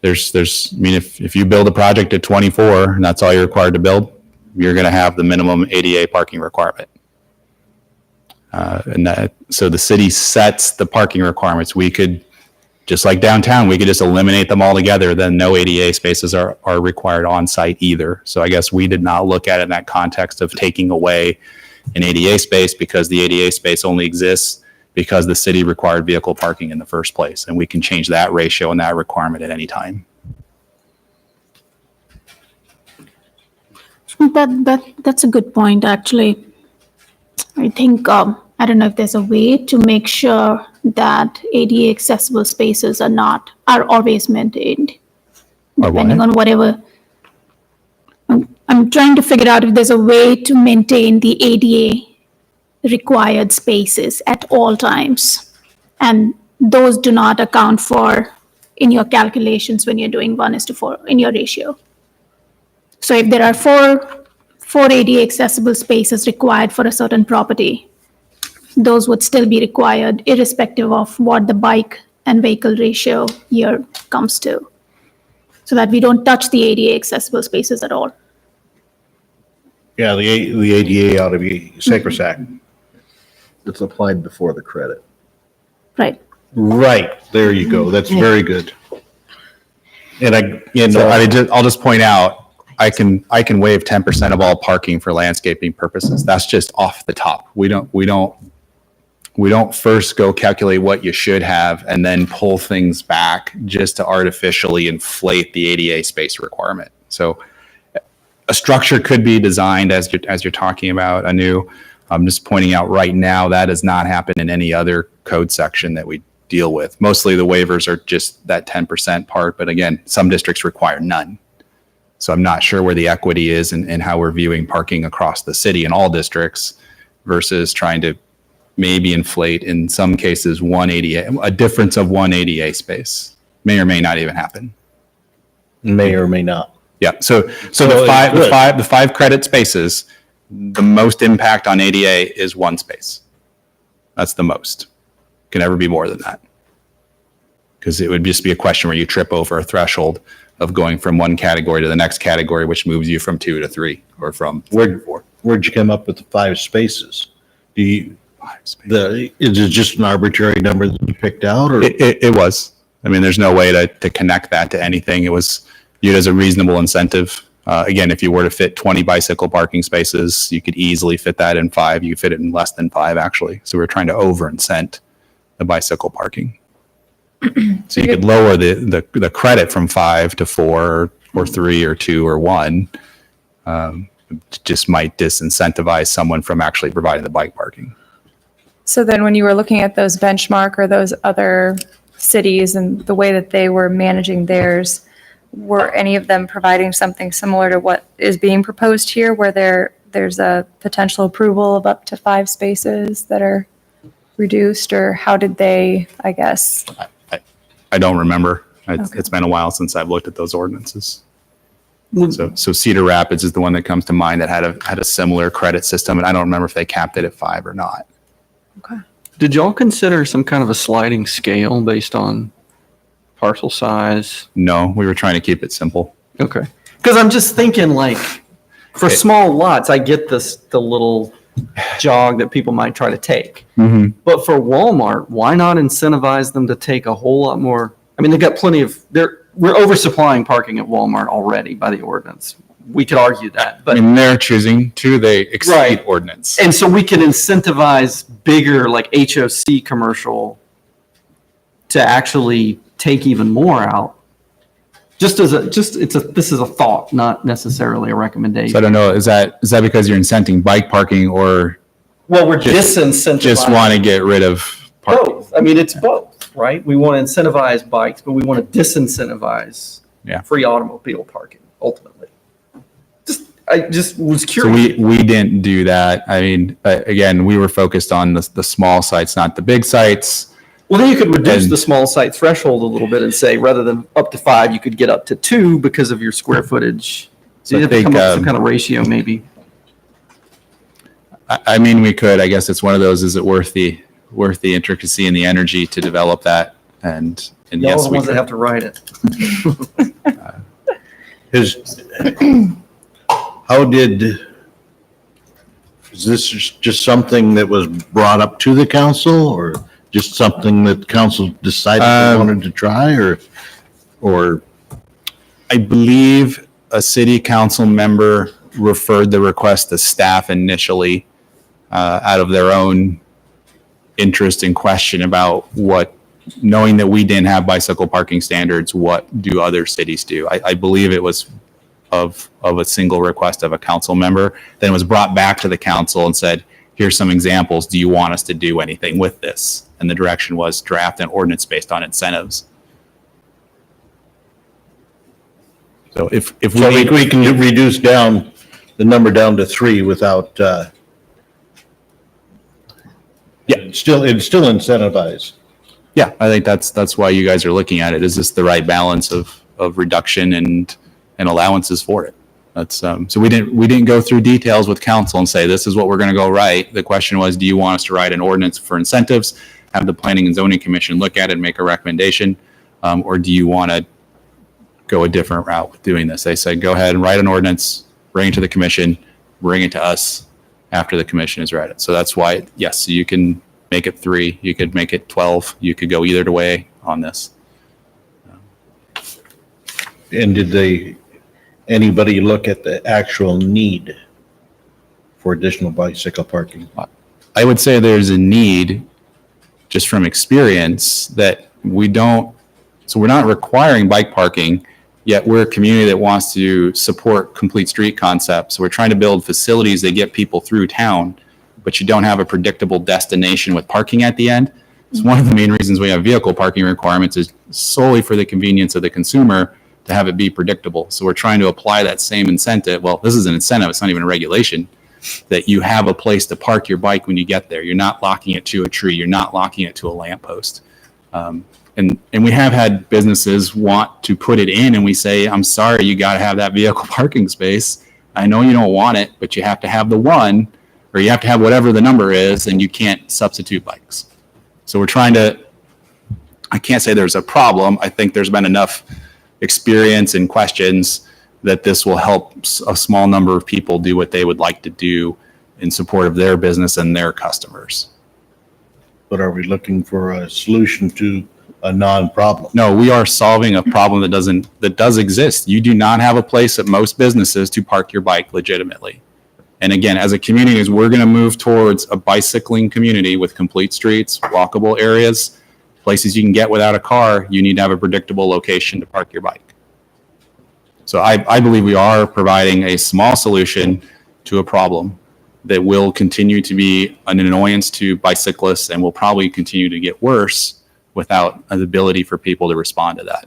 [SPEAKER 7] I mean, if you build a project at 24 and that's all you're required to build, you're going to have the minimum ADA parking requirement. So the city sets the parking requirements. We could, just like downtown, we could just eliminate them altogether. Then no ADA spaces are required on site either. So I guess we did not look at it in that context of taking away an ADA space, because the ADA space only exists because the city required vehicle parking in the first place. And we can change that ratio and that requirement at any time.
[SPEAKER 4] That's a good point, actually. I think, I don't know if there's a way to make sure that ADA accessible spaces are always maintained.
[SPEAKER 7] Or what?
[SPEAKER 4] Depending on whatever, I'm trying to figure out if there's a way to maintain the ADA required spaces at all times. And those do not account for in your calculations when you're doing 1:4 in your ratio. So if there are four ADA accessible spaces required for a certain property, those would still be required irrespective of what the bike and vehicle ratio here comes to, so that we don't touch the ADA accessible spaces at all.
[SPEAKER 3] Yeah, the ADA ought to be sacrosanct.
[SPEAKER 8] It's applied before the credit.
[SPEAKER 4] Right.
[SPEAKER 3] Right, there you go. That's very good. And
[SPEAKER 7] So I'll just point out, I can waive 10% of all parking for landscaping purposes. That's just off the top. We don't first go calculate what you should have and then pull things back just to artificially inflate the ADA space requirement. So a structure could be designed as you're talking about, Anu. I'm just pointing out right now that does not happen in any other code section that we deal with. Mostly the waivers are just that 10% part, but again, some districts require none. So I'm not sure where the equity is in how we're viewing parking across the city in all districts versus trying to maybe inflate in some cases a difference of one ADA space. May or may not even happen.
[SPEAKER 3] may or may not.
[SPEAKER 7] Yeah, so the five credit spaces, the most impact on ADA is one space. That's the most. Can never be more than that. Because it would just be a question where you trip over a threshold of going from one category to the next category, which moves you from 2 to 3 or from 3 to 4.
[SPEAKER 3] Where'd you come up with the 5 spaces? Is it just an arbitrary number that you picked out, or?
[SPEAKER 7] It was. I mean, there's no way to connect that to anything. It was viewed as a reasonable incentive. Again, if you were to fit 20 bicycle parking spaces, you could easily fit that in 5. You could fit it in less than 5, actually. So we're trying to over-incent the bicycle parking. So you could lower the credit from 5 to 4 or 3 or 2 or 1. Just might disincentivize someone from actually providing the bike parking.
[SPEAKER 2] So then when you were looking at those benchmark or those other cities and the way that they were managing theirs, were any of them providing something similar to what is being proposed here, where there's a potential approval of up to 5 spaces that are reduced, or how did they, I guess?
[SPEAKER 7] I don't remember.
[SPEAKER 2] Okay.
[SPEAKER 7] It's been a while since I've looked at those ordinances. So Cedar Rapids is the one that comes to mind that had a similar credit system, and I don't remember if they capped it at 5 or not.
[SPEAKER 2] Okay.
[SPEAKER 6] Did y'all consider some kind of a sliding scale based on parcel size?
[SPEAKER 7] No, we were trying to keep it simple.
[SPEAKER 6] Okay. Because I'm just thinking, like, for small lots, I get the little jog that people might try to take.
[SPEAKER 7] Mm-hmm.
[SPEAKER 6] But for Walmart, why not incentivize them to take a whole lot more? I mean, they've got plenty of, we're oversupplying parking at Walmart already by the ordinance. We could argue that,
[SPEAKER 7] I
[SPEAKER 6] but,
[SPEAKER 7] mean, they're choosing to, they exceed
[SPEAKER 6] Right.
[SPEAKER 7] ordinance.
[SPEAKER 6] and so we could incentivize bigger, like HOC commercial to actually take even more out. This is a thought, not necessarily a recommendation.
[SPEAKER 7] So I don't know, is that because you're incenting bike parking or
[SPEAKER 6] Well, we're
[SPEAKER 7] just
[SPEAKER 6] disincentivizing.
[SPEAKER 7] want to get rid of parking?
[SPEAKER 6] Both. I mean, it's both, right? We want to incentivize bikes, but we want to disincentivize
[SPEAKER 7] Yeah.
[SPEAKER 6] free automobile parking, ultimately. I just was
[SPEAKER 7] So
[SPEAKER 6] curious.
[SPEAKER 7] we didn't do that. I mean, again, we were focused on the small sites, not the big sites.
[SPEAKER 6] Well, then you could reduce
[SPEAKER 7] And-
[SPEAKER 6] the small site threshold a little bit and say, rather than up to 5, you could get up to 2 because of your square footage. So
[SPEAKER 7] So
[SPEAKER 6] you
[SPEAKER 7] I
[SPEAKER 6] have to
[SPEAKER 7] think,
[SPEAKER 6] come up with some kind of ratio, maybe.
[SPEAKER 7] I mean, we could. I guess it's one of those. Is it worth the intricacy and the energy to develop that? And
[SPEAKER 6] Y'all
[SPEAKER 7] yes,
[SPEAKER 6] are the
[SPEAKER 7] we
[SPEAKER 6] ones that
[SPEAKER 7] could.
[SPEAKER 6] have to write it.
[SPEAKER 3] Is this just something that was brought up to the council, or just something that the council decided they wanted to try, or?
[SPEAKER 7] I believe a city council member referred the request to staff initially out of their own interest and question about knowing that we didn't have bicycle parking standards, what do other cities do? I believe it was of a single request of a council member. Then it was brought back to the council and said, here's some examples. Do you want us to do anything with this? And the direction was draft an ordinance based on incentives. So if
[SPEAKER 3] So we can reduce down the number down to 3 without, yeah, it's still incentivized.
[SPEAKER 7] Yeah, I think that's why you guys are looking at it. Is this the right balance of reduction and allowances for it? That's so we didn't go through details with council and say this is what we're going to go write. The question was, do you want us to write an ordinance for incentives, have the Planning and Zoning Commission look at it and make a recommendation, or do you want to go a different route with doing this? They said go ahead and write an ordinance, bring it to the commission, bring it to us after the commission has read it. So that's why, yes, you can make it 3, you could make it 12, you could go either way on this.
[SPEAKER 3] And did anybody look at the actual need for additional bicycle parking?
[SPEAKER 7] I would say there's a need, just from experience, that we don't, so we're not requiring bike parking, yet we're a community that wants to support complete street concepts. So we're trying to build facilities that get people through town, but you don't have a predictable destination with parking at the end. It's one of the main reasons we have vehicle parking requirements, is solely for the convenience of the consumer, to have it be predictable. So we're trying to apply that same incentive. Well, this is an incentive, it's not even a regulation, that you have a place to park your bike when you get there. You're not locking it to a tree. You're not locking it to a lamppost. And we have had businesses want to put it in, and we say, I'm sorry, you got to have that vehicle parking space. I know you don't want it, but you have to have the one, or you have to have whatever the number is, and you can't substitute bikes. So we're trying to, I can't say there's a problem. I think there's been enough experience and questions that this will help a small number of people do what they would like to do in support of their business and their customers.
[SPEAKER 3] But are we looking for a solution to a non-problem?
[SPEAKER 7] No, we are solving a problem that does exist. You do not have a place at most businesses to park your bike legitimately. And again, as a community, as we're going to move towards a bicycling community with complete streets, walkable areas, places you can get without a car, you need to have a predictable location to park your bike. So I believe we are providing a small solution to a problem that will continue to be an annoyance to bicyclists and will probably continue to get worse without an ability for people to respond to that.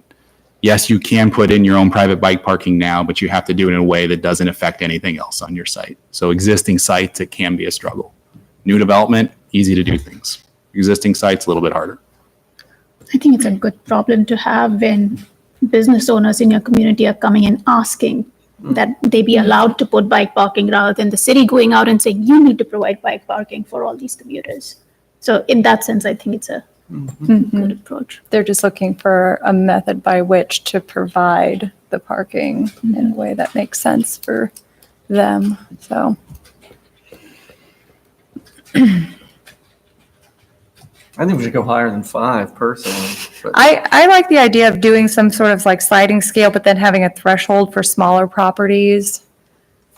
[SPEAKER 7] Yes, you can put in your own private bike parking now, but you have to do it in a way that doesn't affect anything else on your site. So existing sites, it can be a struggle. New development, easy to do things. Existing sites, a little bit harder.
[SPEAKER 4] I think it's a good problem to have when business owners in your community are coming and asking that they be allowed to put bike parking, rather than the city going out and saying, you need to provide bike parking for all these commuters. So in that sense, I think it's a good approach.
[SPEAKER 2] They're just looking for a method by which to provide the parking in a way that makes sense for them, so.
[SPEAKER 6] I think we should go higher than 5 personally. But
[SPEAKER 2] I like the idea of doing some sort of like sliding scale, but then having a threshold for smaller properties,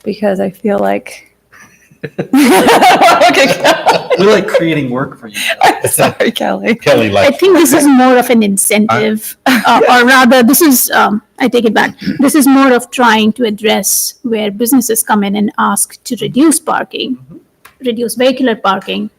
[SPEAKER 2] because I feel like.
[SPEAKER 6] we like creating work for you.
[SPEAKER 2] Sorry, Kelly.
[SPEAKER 3] Kelly,
[SPEAKER 4] I
[SPEAKER 3] like,
[SPEAKER 4] think this is more of an incentive, or rather, this is, I take it back. This is more of trying to address where businesses come in and ask to reduce parking, reduce vehicular parking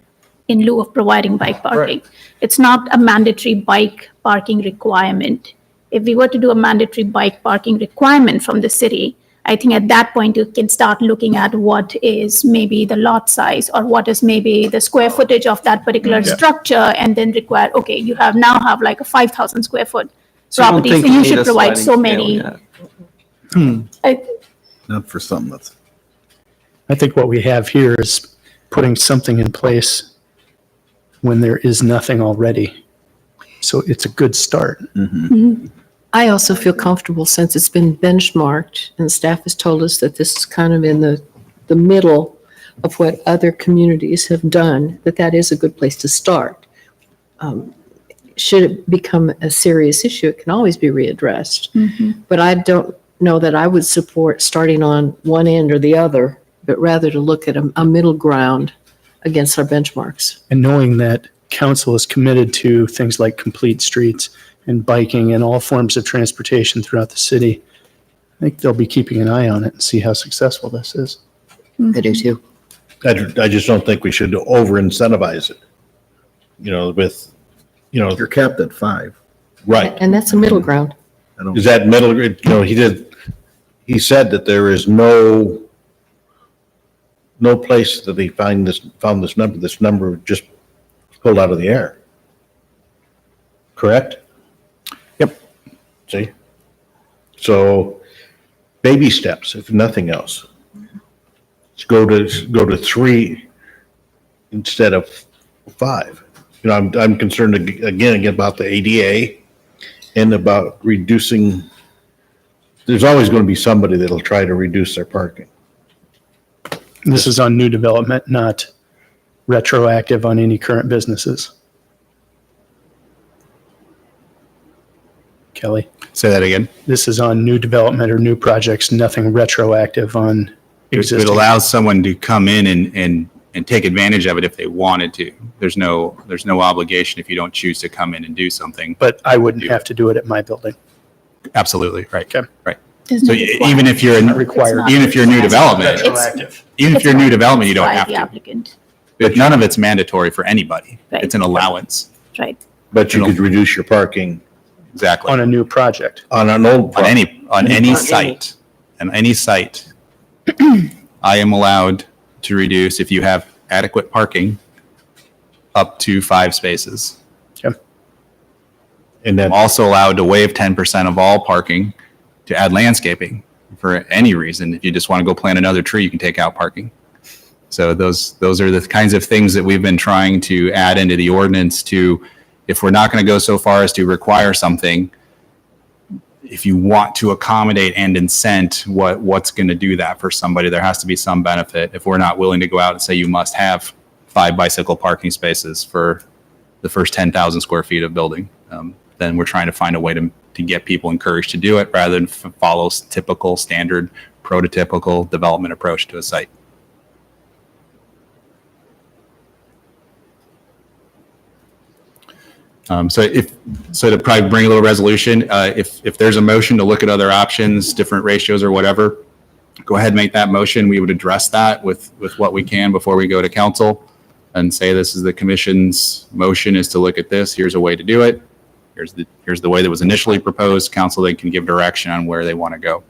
[SPEAKER 4] in lieu of providing bike parking.
[SPEAKER 6] Right.
[SPEAKER 4] It's not a mandatory bike parking requirement. If we were to do a mandatory bike parking requirement from the city, I think at that point you can start looking at what is maybe the lot size, or what is maybe the square footage of that particular structure, and then require, okay, you now have like a 5,000 square foot
[SPEAKER 6] So you don't
[SPEAKER 4] property,
[SPEAKER 6] think
[SPEAKER 4] so you
[SPEAKER 6] need
[SPEAKER 4] should
[SPEAKER 6] a
[SPEAKER 4] provide so
[SPEAKER 6] sliding scale
[SPEAKER 4] many.
[SPEAKER 6] yet?
[SPEAKER 8] Not for something that's.
[SPEAKER 1] I think what we have here is putting something in place when there is nothing already. So it's a good start.
[SPEAKER 9] I also feel comfortable, since it's been benchmarked and staff has told us that this is kind of in the middle of what other communities have done, that is a good place to start. Should it become a serious issue, it can always be readdressed. But I don't know that I would support starting on one end or the other, but rather to look at a middle ground against our benchmarks.
[SPEAKER 1] And knowing that council is committed to things like complete streets and biking and all forms of transportation throughout the city, I think they'll be keeping an eye on it and see how successful this is.
[SPEAKER 9] I do too.
[SPEAKER 3] I just don't think we should over incentivize it.
[SPEAKER 8] You're capped at 5.
[SPEAKER 3] Right.
[SPEAKER 9] And that's a middle ground.
[SPEAKER 3] Is that middle, he said that there is no no place that they found this number. This number just pulled out of the air. Correct?
[SPEAKER 7] Yep.
[SPEAKER 3] See? So baby steps, if nothing else. Let's go to 3 instead of 5. You know, I'm concerned again about the ADA and about reducing. There's always going to be somebody that'll try to reduce their parking.
[SPEAKER 1] This is on new development, not retroactive on any current businesses. Kelly,
[SPEAKER 7] Say that again.
[SPEAKER 1] this is on new development or new projects, nothing retroactive on
[SPEAKER 7] It
[SPEAKER 1] existing.
[SPEAKER 7] allows someone to come in and take advantage of it if they wanted to. There's no obligation if you don't choose to come in and do something.
[SPEAKER 1] But I wouldn't have to do it at my building.
[SPEAKER 7] Absolutely, right.
[SPEAKER 1] Okay.
[SPEAKER 7] Right.
[SPEAKER 4] There's
[SPEAKER 7] So
[SPEAKER 4] no requirement.
[SPEAKER 7] even if you're,
[SPEAKER 1] Not required.
[SPEAKER 4] not.
[SPEAKER 7] even if you're new development,
[SPEAKER 1] Retroactive.
[SPEAKER 7] even if you're new development, you don't
[SPEAKER 4] By
[SPEAKER 7] have
[SPEAKER 4] the
[SPEAKER 7] to.
[SPEAKER 4] applicant,
[SPEAKER 7] But none of it's mandatory for anybody.
[SPEAKER 4] Right.
[SPEAKER 7] It's an allowance.
[SPEAKER 4] right.
[SPEAKER 3] But you could reduce your parking
[SPEAKER 7] Exactly.
[SPEAKER 1] On a new project.
[SPEAKER 3] on an old.
[SPEAKER 7] On any site, I am allowed to reduce, if you have adequate parking, up to 5 spaces.
[SPEAKER 3] And then
[SPEAKER 7] I'm also allowed to waive 10% of all parking to add landscaping for any reason. If you just want to go plant another tree, you can take out parking. So those are the kinds of things that we've been trying to add into the ordinance to, if we're not going to go so far as to require something, if you want to accommodate and incent what's going to do that for somebody, there has to be some benefit. If we're not willing to go out and say you must have 5 bicycle parking spaces for the first 10,000 square feet of building, then we're trying to find a way to get people encouraged to do it rather than follow typical, standard, prototypical development approach to a site. So to probably bring a little resolution, if there's a motion to look at other options, different ratios or whatever, go ahead and make that motion. We would address that with what we can before we go to council and say, this is the commission's motion is to look at this. Here's a way to do it. Here's the way that was initially proposed. Council then can give direction on where they want to go.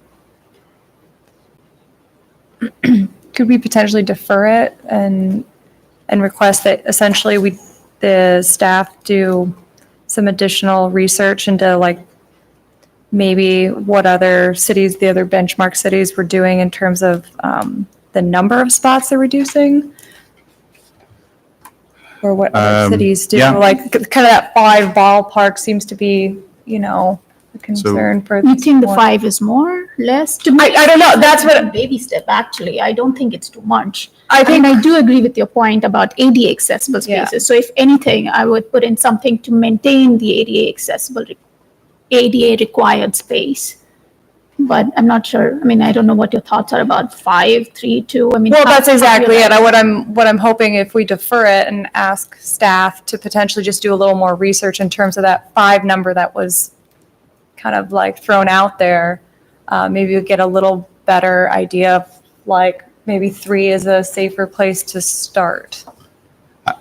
[SPEAKER 2] Could we potentially defer it and request that essentially the staff do some additional research into like maybe what other cities, the other benchmark cities were doing in terms of the number of spots they're reducing? Or what other cities do?
[SPEAKER 7] yeah.
[SPEAKER 2] Like kind of that 5 ballpark seems to be, a concern for.
[SPEAKER 4] You think the
[SPEAKER 2] more.
[SPEAKER 4] 5 is more, less? To me,
[SPEAKER 2] I don't know. That's what-
[SPEAKER 4] a baby step, actually. I don't think it's too much.
[SPEAKER 2] I think
[SPEAKER 4] I do agree with your point about ADA accessible
[SPEAKER 2] Yeah.
[SPEAKER 4] spaces. So if anything, I would put in something to maintain the ADA required space. But I'm not sure. I mean, I don't know what your thoughts are about 5, 3, 2. I mean,
[SPEAKER 2] Well,
[SPEAKER 4] how-
[SPEAKER 2] that's
[SPEAKER 4] how do you
[SPEAKER 2] exactly it.
[SPEAKER 4] like-
[SPEAKER 2] What I'm hoping, if we defer it and ask staff to potentially just do a little more research in terms of that 5 number that was kind of like thrown out there, maybe you'll get a little better idea of like maybe 3 is a safer place to start.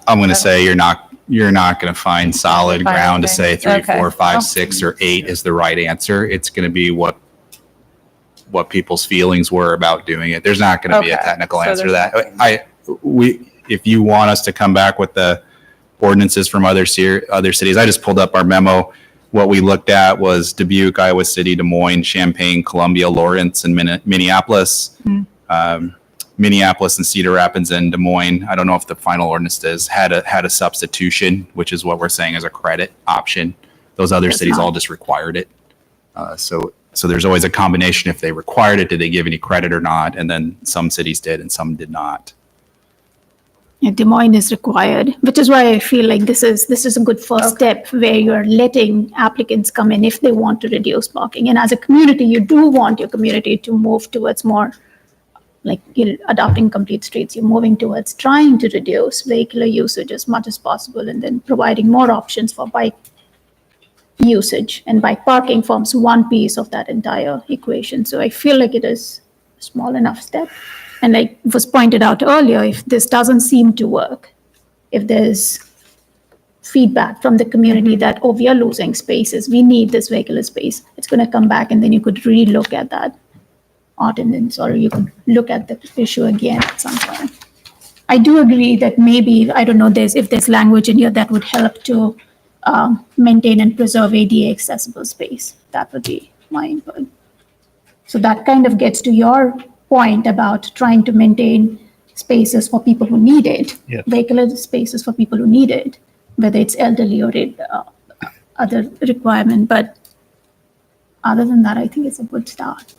[SPEAKER 7] I'm going to say you're not going to find solid
[SPEAKER 2] Find
[SPEAKER 7] ground to say
[SPEAKER 2] anything.
[SPEAKER 7] 3,
[SPEAKER 2] Okay.
[SPEAKER 7] 4, 5,
[SPEAKER 2] Oh.
[SPEAKER 7] 6, or 8 is the right answer. It's going to be what people's feelings were about doing it. There's not going to be a
[SPEAKER 2] Okay.
[SPEAKER 7] technical
[SPEAKER 2] So
[SPEAKER 7] answer to
[SPEAKER 2] there's
[SPEAKER 7] that. If you want us to come back with the ordinances from other cities, I just pulled up our memo. What we looked at was Dubuque, Iowa City, Des Moines, Champaign, Columbia, Lawrence, and Minneapolis. Minneapolis and Cedar Rapids and Des Moines. I don't know if the final ordinance had a substitution, which is what we're saying as a credit option. Those other
[SPEAKER 4] It's
[SPEAKER 7] cities
[SPEAKER 4] not.
[SPEAKER 7] all just required it. So there's always a combination. If they required it, did they give any credit or not? And then some cities did and some did not.
[SPEAKER 4] Yeah, Des Moines is required, which is why I feel like this is a good first step where you're letting applicants come in if they want to reduce parking. And as a community, you do want your community to move towards more like you're adopting complete streets. You're moving towards trying to reduce vehicular usage as much as possible and then providing more options for bike usage. And bike parking forms one piece of that entire equation. So I feel like it is a small enough step. And like was pointed out earlier, if this doesn't seem to work, if there's feedback from the community that, oh, we are losing spaces, we need this vehicular space, it's going to come back and then you could relook at that ordinance or you could look at the issue again at some point. I do agree that maybe, I don't know, if there's language in here that would help to maintain and preserve ADA accessible space. That would be my input. So that kind of gets to your point about trying to maintain spaces for people who need it, vehicular spaces for people who need it, whether it's elderly or other requirement. But other than that, I think it's a good start.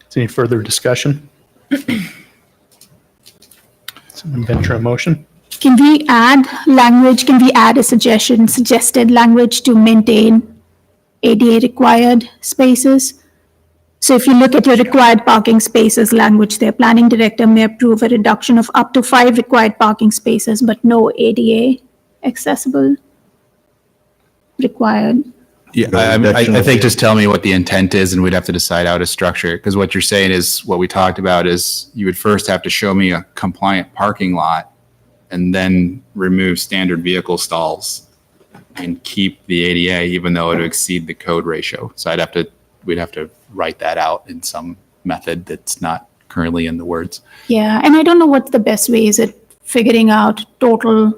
[SPEAKER 1] Is any further discussion? Someone venture a motion?
[SPEAKER 4] Can we add language? Can we add a suggested language to maintain ADA required spaces? So if you look at your required parking spaces language, their planning director may approve a reduction of up to 5 required parking spaces, but no ADA accessible required.
[SPEAKER 7] Yeah, I think just tell me what the intent is and we'd have to decide how to structure it. Because what you're saying is, what we talked about is you would first have to show me a compliant parking lot and then remove standard vehicle stalls and keep the ADA, even though it would exceed the code ratio. So we'd have to write that out in some method that's not currently in the words.
[SPEAKER 4] Yeah, and I don't know what's the best way. Is it figuring out total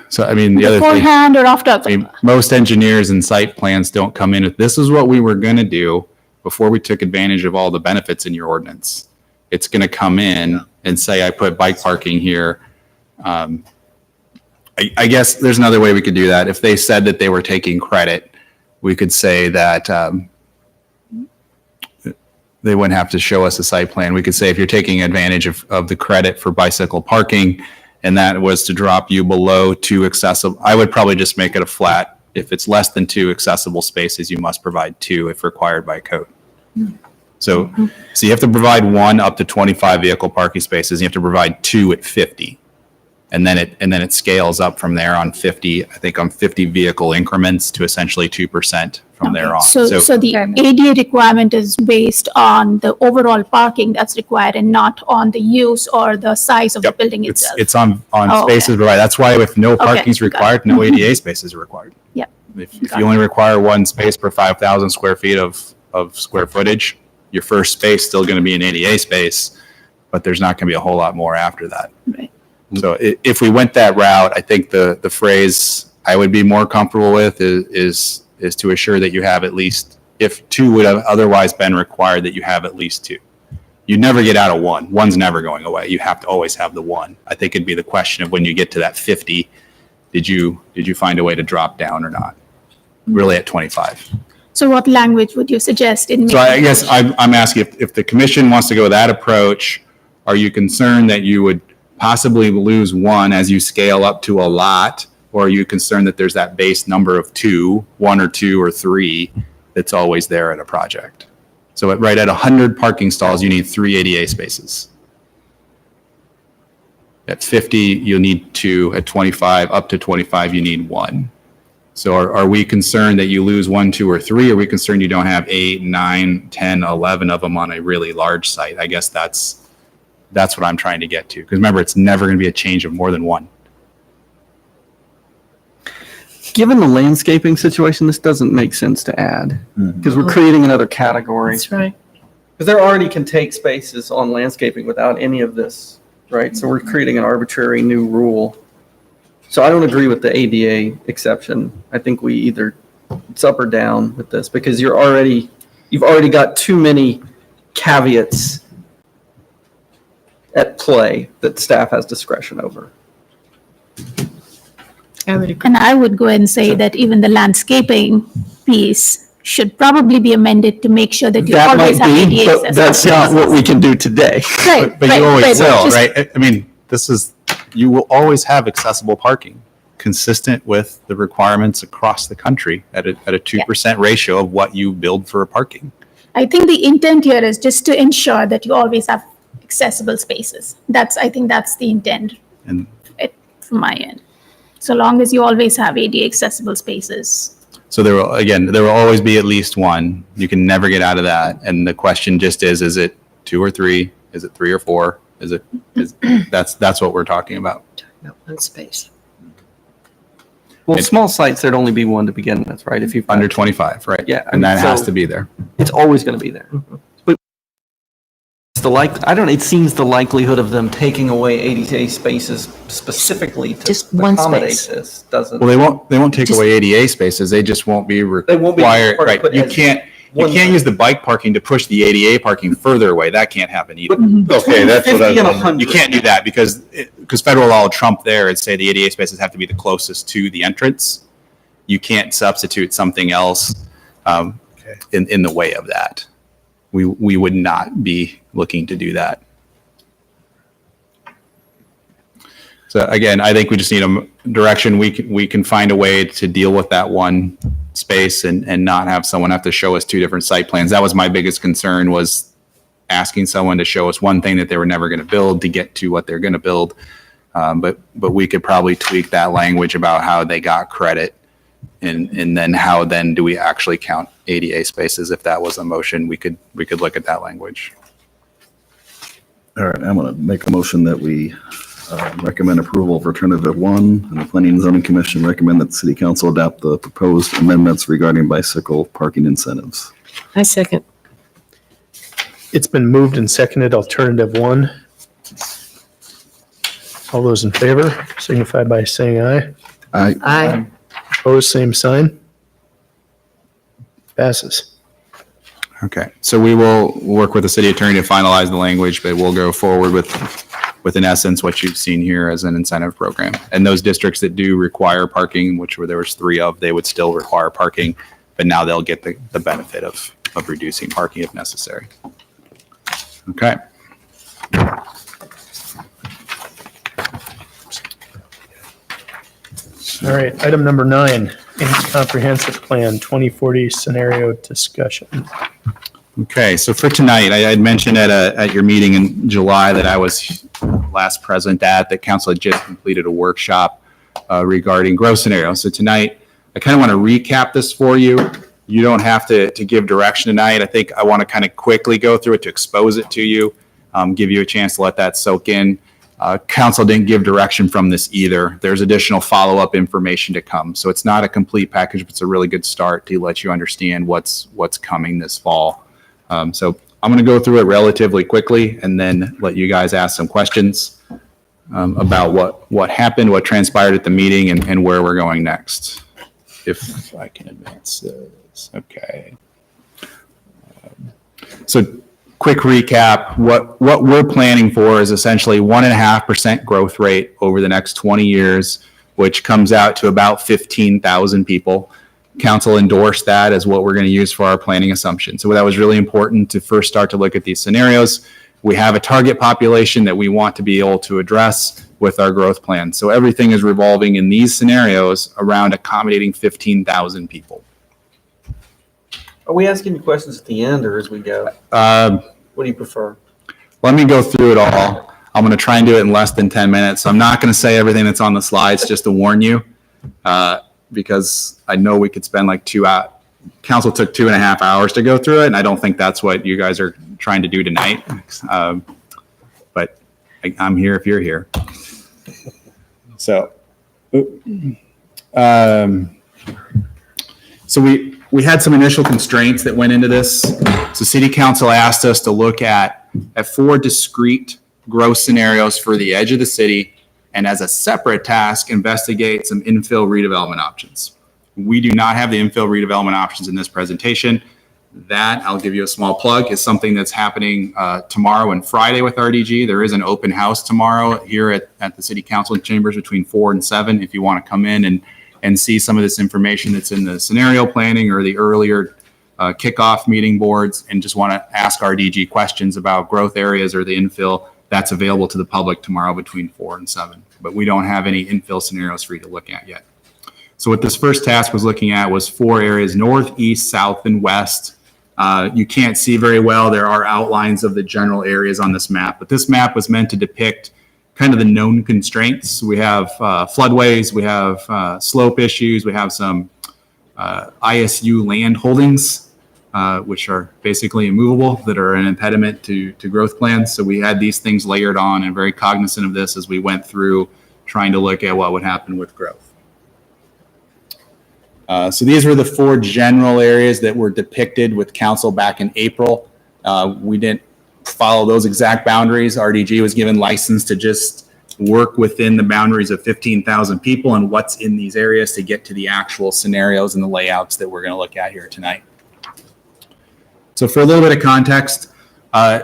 [SPEAKER 7] So, I mean, the other thing.
[SPEAKER 4] beforehand or after?
[SPEAKER 7] I mean, most engineers and site plans don't come in with, this is what we were going to do before we took advantage of all the benefits in your ordinance. It's going to come in and say, I put bike parking here. I guess there's another way we could do that. If they said that they were taking credit, we could say that they wouldn't have to show us a site plan. We could say, if you're taking advantage of the credit for bicycle parking, and that was to drop you below 2 accessible, I would probably just make it a flat. If it's less than 2 accessible spaces, you must provide 2 if required by code. So you have to provide 1 up to 25 vehicle parking spaces. You have to provide 2 at 50. And then it scales up from there on 50, I think on 50 vehicle increments to essentially 2% from there on.
[SPEAKER 4] So the ADA requirement is based on the overall parking that's required and not on the use or the size of the building itself.
[SPEAKER 7] It's on
[SPEAKER 4] Oh,
[SPEAKER 7] spaces provided. That's why if no parking is
[SPEAKER 4] got it.
[SPEAKER 7] required, no ADA spaces are required.
[SPEAKER 4] Yep.
[SPEAKER 7] If you only require 1 space per 5,000 square feet of square footage, your first space still going to be an ADA space, but there's not going to be a whole lot more after that.
[SPEAKER 4] Right.
[SPEAKER 7] So if we went that route, I think the phrase I would be more comfortable with is to assure that you have at least, if 2 would have otherwise been required, that you have at least 2. You never get out of 1. 1's never going away. You have to always have the 1. I think it'd be the question of when you get to that 50, did you find a way to drop down or not? Really at 25.
[SPEAKER 4] So what language would you suggest in
[SPEAKER 7] So I
[SPEAKER 4] making-
[SPEAKER 7] guess I'm asking if the commission wants to go that approach, are you concerned that you would possibly lose 1 as you scale up to a lot? Or are you concerned that there's that base number of 2, 1 or 2 or 3 that's always there at a project? So right at 100 parking stalls, you need 3 ADA spaces. At 50, you'll need 2. At 25, up to 25, you need 1. So are we concerned that you lose 1, 2, or 3? Are we concerned you don't have 8, 9, 10, 11 of them on a really large site? I guess that's what I'm trying to get to. Because remember, it's never going to be a change of more than 1.
[SPEAKER 6] Given the landscaping situation, this doesn't make sense to add because we're creating another category.
[SPEAKER 9] That's right.
[SPEAKER 6] Because there already can take spaces on landscaping without any of this, right? So we're creating an arbitrary new rule. So I don't agree with the ADA exception. I think we either it's up or down with this because you've already got too many caveats at play that staff has discretion over.
[SPEAKER 9] I would agree.
[SPEAKER 4] And I would go and say that even the landscaping piece should probably be amended to make sure that you
[SPEAKER 6] That
[SPEAKER 4] always
[SPEAKER 6] might
[SPEAKER 4] have
[SPEAKER 6] be,
[SPEAKER 4] ADA
[SPEAKER 6] but that's not what we can do today.
[SPEAKER 4] Right,
[SPEAKER 7] But you always will,
[SPEAKER 4] just-
[SPEAKER 7] right? I mean, you will always have accessible parking consistent with the requirements across the country at a 2% ratio of what you build for parking.
[SPEAKER 4] I think the intent here is just to ensure that you always have accessible spaces. I think that's the intent
[SPEAKER 7] And
[SPEAKER 4] from my end. So long as you always have ADA accessible spaces.
[SPEAKER 7] so there will always be at least 1. You can never get out of that. And the question just is it 2 or 3? Is it 3 or 4? That's what we're talking about.
[SPEAKER 9] No, one space.
[SPEAKER 6] Well, small sites, there'd only be one to begin with, right? If you've got-
[SPEAKER 7] Under 25, right?
[SPEAKER 6] Yeah, I
[SPEAKER 7] And
[SPEAKER 6] mean,
[SPEAKER 7] that has
[SPEAKER 6] so-
[SPEAKER 7] to be there.
[SPEAKER 6] it's always going to be there. But it seems the likelihood of them taking away ADA spaces specifically to
[SPEAKER 9] Just one
[SPEAKER 6] accommodate
[SPEAKER 9] space.
[SPEAKER 6] this doesn't.
[SPEAKER 7] Well, they won't take away ADA spaces. They just won't be
[SPEAKER 6] They won't be
[SPEAKER 7] required,
[SPEAKER 6] required to
[SPEAKER 7] right?
[SPEAKER 6] put
[SPEAKER 7] You
[SPEAKER 6] as
[SPEAKER 7] can't
[SPEAKER 6] one
[SPEAKER 7] use the bike parking to push the ADA parking further away. That can't happen either.
[SPEAKER 3] Okay, that's what
[SPEAKER 6] 50 and
[SPEAKER 3] I,
[SPEAKER 6] 100.
[SPEAKER 7] You can't do that because federal law will trump there and say the ADA spaces have to be the closest to the entrance. You can't substitute something else in the way of that. We would not be looking to do that. So again, I think we just need a direction. We can find a way to deal with that one space and not have someone have to show us two different site plans. That was my biggest concern, was asking someone to show us one thing that they were never going to build to get to what they're going to build. But we could probably tweak that language about how they got credit and then how then do we actually count ADA spaces? If that was a motion, we could look at that language.
[SPEAKER 8] All right, I'm going to make a motion that we recommend approval of alternative one, and the Planning and Zoning Commission recommend that the city council adopt the proposed amendments regarding bicycle parking incentives.
[SPEAKER 9] I second.
[SPEAKER 1] It's been moved and seconded, alternative one. All those in favor signify by saying aye.
[SPEAKER 9] Aye.
[SPEAKER 1] Opposed, same sign. Passes.
[SPEAKER 7] Okay, so we will work with the city attorney to finalize the language, but we'll go forward with in essence what you've seen here as an incentive program. And those districts that do require parking, which there was 3 of, they would still require parking, but now they'll get the benefit of reducing parking if necessary. Okay.
[SPEAKER 1] All right, item number 9, Ames Comprehensive Plan 2040 scenario discussion.
[SPEAKER 7] Okay, so for tonight, I had mentioned at your meeting in July that I was last present at, that council had just completed a workshop regarding growth scenarios. So tonight, I kind of want to recap this for you. You don't have to give direction tonight. I think I want to kind of quickly go through it to expose it to you, give you a chance to let that soak in. Council didn't give direction from this either. There's additional follow-up information to come. So it's not a complete package, but it's a really good start to let you understand what's coming this fall. So I'm going to go through it relatively quickly and then let you guys ask some questions about what happened, what transpired at the meeting, and where we're going next. If I can advance this. Okay. So quick recap, what we're planning for is essentially 1.5% growth rate over the next 20 years, which comes out to about 15,000 people. Council endorsed that as what we're going to use for our planning assumption. So that was really important to first start to look at these scenarios. We have a target population that we want to be able to address with our growth plan. So everything is revolving in these scenarios around accommodating 15,000 people.
[SPEAKER 6] Are we asking you questions at the end or as we go? What do you prefer?
[SPEAKER 7] Let me go through it all. I'm going to try and do it in less than 10 minutes. So I'm not going to say everything that's on the slides, just to warn you, because I know we could spend like 2 hours. Council took 2.5 hours to go through it, and I don't think that's what you guys are trying to do tonight. But I'm here if you're here. So, we had some initial constraints that went into this. So City Council asked us to look at 4 discrete growth scenarios for the edge of the city, and as a separate task, investigate some infill redevelopment options. We do not have the infill redevelopment options in this presentation. That, I'll give you a small plug, is something that's happening tomorrow and Friday with RDG. There is an open house tomorrow here at the City Council chambers between 4 and 7 if you want to come in and see some of this information that's in the scenario planning or the earlier kickoff meeting boards and just want to ask RDG questions about growth areas or the infill. That's available to the public tomorrow between 4 and 7. But we don't have any infill scenarios for you to look at yet. So what this first task was looking at was 4 areas, north, east, south, and west. You can't see very well. There are outlines of the general areas on this map, but this map was meant to depict kind of the known constraints. We have floodways, we have slope issues, we have some ISU land holdings, which are basically immovable, that are an impediment to growth plans. So we had these things layered on and very cognizant of this as we went through trying to look at what would happen with growth. So these were the 4 general areas that were depicted with council back in April. We didn't follow those exact boundaries. RDG was given license to just work within the boundaries of 15,000 people and what's in these areas to get to the actual scenarios and the layouts that we're going to look at here tonight. So for a little bit of context, we're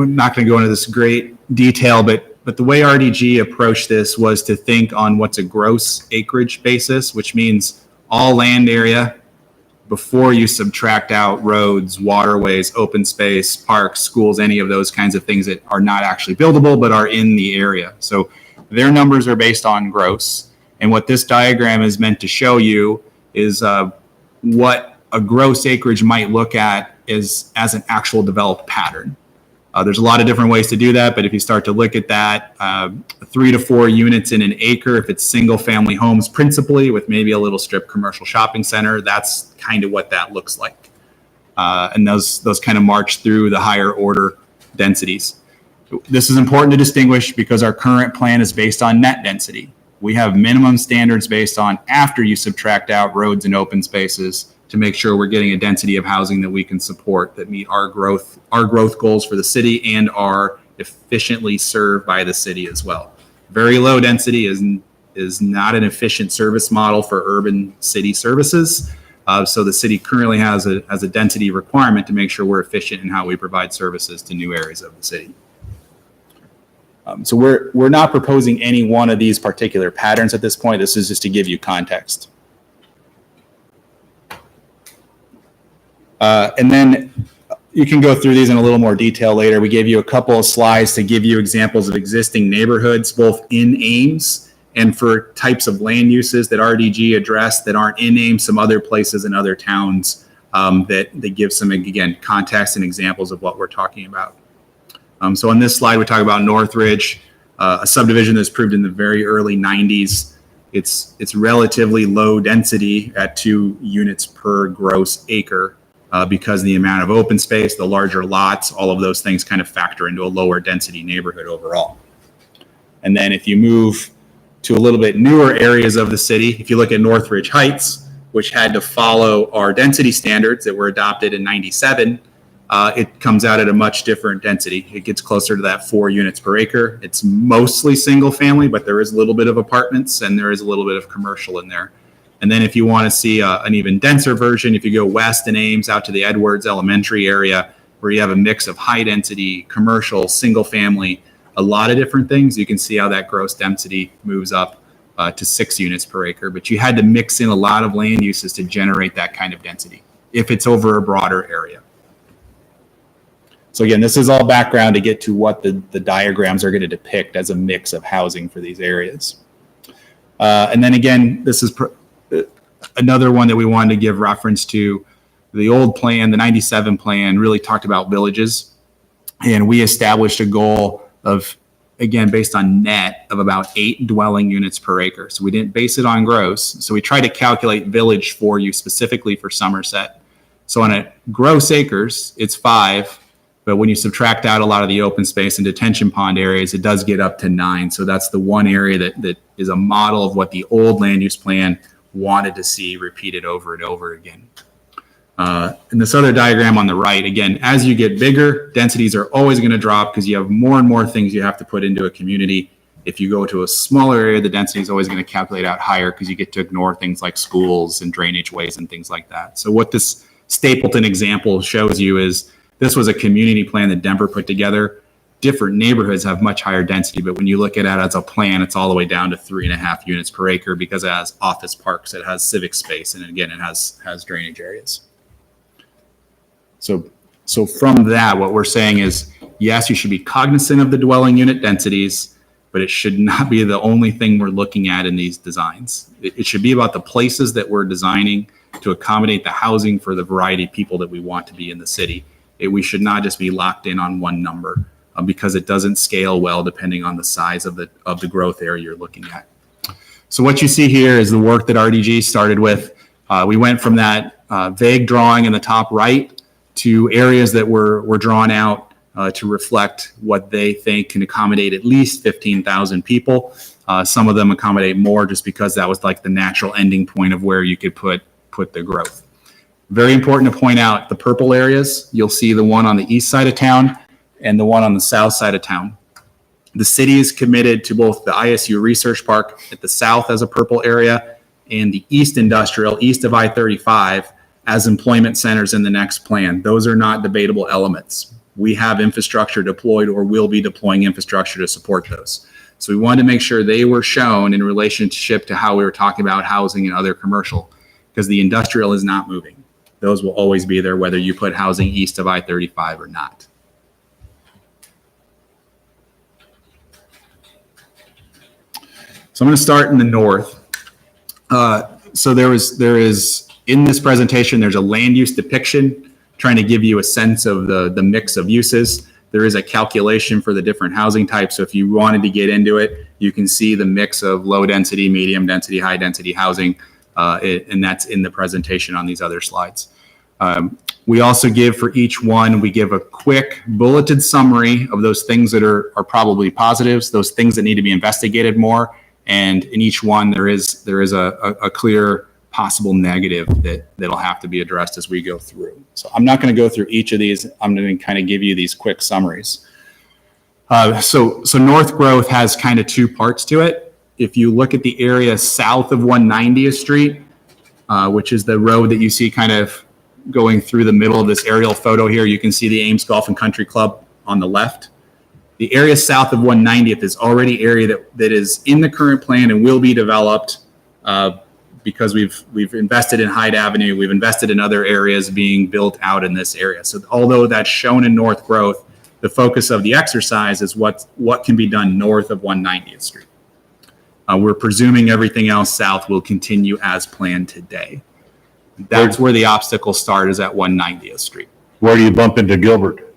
[SPEAKER 7] not going to go into this great detail, but the way RDG approached this was to think on what's a gross acreage basis, which means all land area before you subtract out roads, waterways, open space, parks, schools, any of those kinds of things that are not actually buildable but are in the area. So their numbers are based on gross. And what this diagram is meant to show you is what a gross acreage might look at is as an actual developed pattern. There's a lot of different ways to do that, but if you start to look at that, 3 to 4 units in an acre, if it's single family homes principally with maybe a little strip commercial shopping center, that's kind of what that looks like. And those kind of march through the higher order densities. This is important to distinguish because our current plan is based on net density. We have minimum standards based on after you subtract out roads and open spaces to make sure we're getting a density of housing that we can support that meet our growth goals for the city and are efficiently served by the city as well. Very low density is not an efficient service model for urban city services. So the city currently has a density requirement to make sure we're efficient in how we provide services to new areas of the city. So we're not proposing any one of these particular patterns at this point. This is just to give you context. And then you can go through these in a little more detail later. We gave you a couple of slides to give you examples of existing neighborhoods, both in Ames and for types of land uses that RDG addressed that aren't in Ames, some other places in other towns that give some, again, context and examples of what we're talking about. So on this slide, we talk about Northridge, a subdivision that's approved in the very early 90s. It's relatively low density at 2 units per gross acre. Because the amount of open space, the larger lots, all of those things kind of factor into a lower density neighborhood overall. And then if you move to a little bit newer areas of the city, if you look at Northridge Heights, which had to follow our density standards that were adopted in 97, it comes out at a much different density. It gets closer to that 4 units per acre. It's mostly single family, but there is a little bit of apartments and there is a little bit of commercial in there. And then if you want to see an even denser version, if you go west in Ames out to the Edwards Elementary area, where you have a mix of high density, commercial, single family, a lot of different things, you can see how that gross density moves up to 6 units per acre. But you had to mix in a lot of land uses to generate that kind of density if it's over a broader area. So again, this is all background to get to what the diagrams are going to depict as a mix of housing for these areas. And then again, this is another one that we wanted to give reference to. The old plan, the 97 plan, really talked about villages. And we established a goal of, again, based on net of about 8 dwelling units per acre. So we didn't base it on gross. So we tried to calculate village for you specifically for Somerset. So on a gross acres, it's 5. But when you subtract out a lot of the open space and detention pond areas, it does get up to 9. So that's the one area that is a model of what the old land use plan wanted to see repeated over and over again. And this other diagram on the right, again, as you get bigger, densities are always going to drop because you have more and more things you have to put into a community. If you go to a smaller area, the density is always going to calculate out higher because you get to ignore things like schools and drainage ways and things like that. So what this Stapleton example shows you is this was a community plan that Denver put together. Different neighborhoods have much higher density, but when you look at it as a plan, it's all the way down to 3.5 units per acre because it has office parks, it has civic space, and again, it has drainage areas. So from that, what we're saying is, yes, you should be cognizant of the dwelling unit densities, but it should not be the only thing we're looking at in these designs. It should be about the places that we're designing to accommodate the housing for the variety of people that we want to be in the city. We should not just be locked in on one number. Because it doesn't scale well depending on the size of the growth area you're looking at. So what you see here is the work that RDG started with. We went from that vague drawing in the top right to areas that were drawn out to reflect what they think can accommodate at least 15,000 people. Some of them accommodate more just because that was like the natural ending point of where you could put the growth. Very important to point out the purple areas. You'll see the one on the east side of town and the one on the south side of town. The city is committed to both the ISU Research Park at the south as a purple area and the East Industrial, east of I-35, as employment centers in the next plan. Those are not debatable elements. We have infrastructure deployed or will be deploying infrastructure to support those. So we wanted to make sure they were shown in relationship to how we were talking about housing and other commercial, because the industrial is not moving. Those will always be there whether you put housing east of I-35 or not. So I'm going to start in the north. So there is in this presentation, there's a land use depiction trying to give you a sense of the mix of uses. There is a calculation for the different housing types. So if you wanted to get into it, you can see the mix of low density, medium density, high density housing, and that's in the presentation on these other slides. We also give for each one, we give a quick bulleted summary of those things that are probably positives, those things that need to be investigated more. And in each one, there is a clear possible negative that'll have to be addressed as we go through. So I'm not going to go through each of these. I'm going to kind of give you these quick summaries. So North Growth has kind of two parts to it. If you look at the area south of 190th Street, which is the road that you see kind of going through the middle of this aerial photo here, you can see the Ames Golf and Country Club on the left. The area south of 190th is already area that is in the current plan and will be developed because we've invested in Hyde Avenue. We've invested in other areas being built out in this area. So although that's shown in North Growth, the focus of the exercise is what can be done north of 190th Street. We're presuming everything else south will continue as planned today. That's where the obstacles start, is at 190th Street.
[SPEAKER 3] Where do you bump into Gilbert?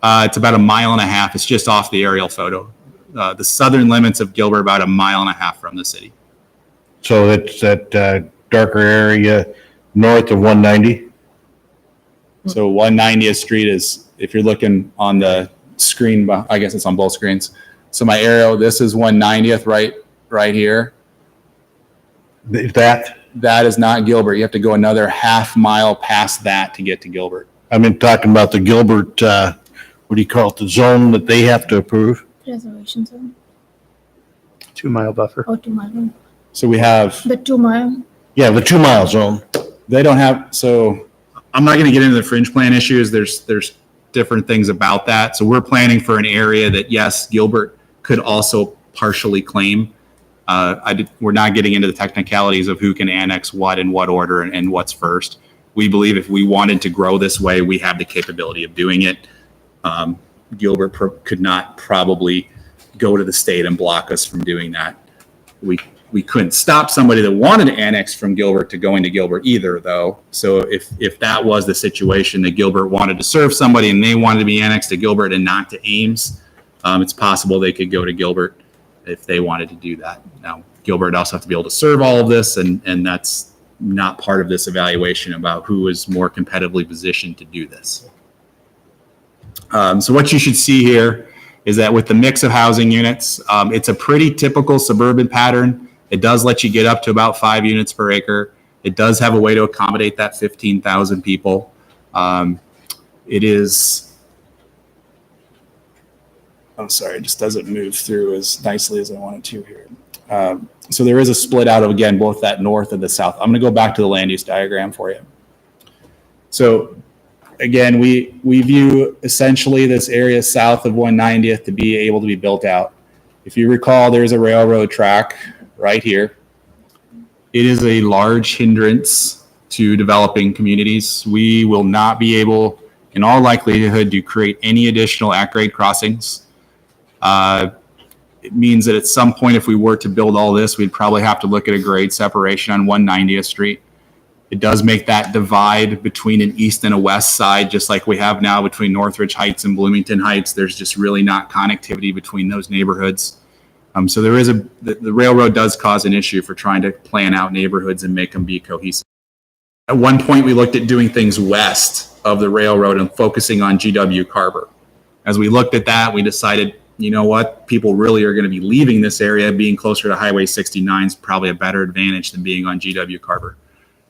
[SPEAKER 7] It's about 1.5 miles. It's just off the aerial photo. The southern limits of Gilbert, about 1.5 miles from the city.
[SPEAKER 3] So it's that darker area north of 190?
[SPEAKER 7] So 190th Street is, if you're looking on the screen, I guess it's on both screens. So my arrow, this is 190th right here. That is not Gilbert. You have to go another 1/2 mile past that to get to Gilbert.
[SPEAKER 3] I've been talking about the Gilbert, what do you call it, the zone that they have to approve?
[SPEAKER 4] Reservation zone
[SPEAKER 1] 2 mile buffer.
[SPEAKER 4] or 2 mile.
[SPEAKER 7] So we have,
[SPEAKER 4] The 2 mile.
[SPEAKER 3] Yeah, the 2 mile zone.
[SPEAKER 7] they don't have, so I'm not going to get into the fringe plan issues. There's different things about that. So we're planning for an area that, yes, Gilbert could also partially claim. We're not getting into the technicalities of who can annex what in what order and what's first. We believe if we wanted to grow this way, we have the capability of doing it. Gilbert could not probably go to the state and block us from doing that. We couldn't stop somebody that wanted to annex from Gilbert to going to Gilbert either, though. So if that was the situation, that Gilbert wanted to serve somebody and they wanted to be annexed to Gilbert and not to Ames, it's possible they could go to Gilbert if they wanted to do that. Now, Gilbert also have to be able to serve all of this, and that's not part of this evaluation about who is more competitively positioned to do this. So what you should see here is that with the mix of housing units, it's a pretty typical suburban pattern. It does let you get up to about 5 units per acre. It does have a way to accommodate that 15,000 people. It is, I'm sorry, it just doesn't move through as nicely as I wanted to here. So there is a split out of, again, both that north and the south. I'm going to go back to the land use diagram for you. So again, we view essentially this area south of 190th to be able to be built out. If you recall, there's a railroad track right here. It is a large hindrance to developing communities. We will not be able, in all likelihood, to create any additional at-grade crossings. It means that at some point, if we were to build all this, we'd probably have to look at a grade separation on 190th Street. It does make that divide between an east and a west side, just like we have now between Northridge Heights and Bloomington Heights. There's just really not connectivity between those neighborhoods. So there is the railroad does cause an issue for trying to plan out neighborhoods and make them be cohesive. At one point, we looked at doing things west of the railroad and focusing on GW Carver. As we looked at that, we decided, you know what, people really are going to be leaving this area. Being closer to Highway 69 is probably a better advantage than being on GW Carver.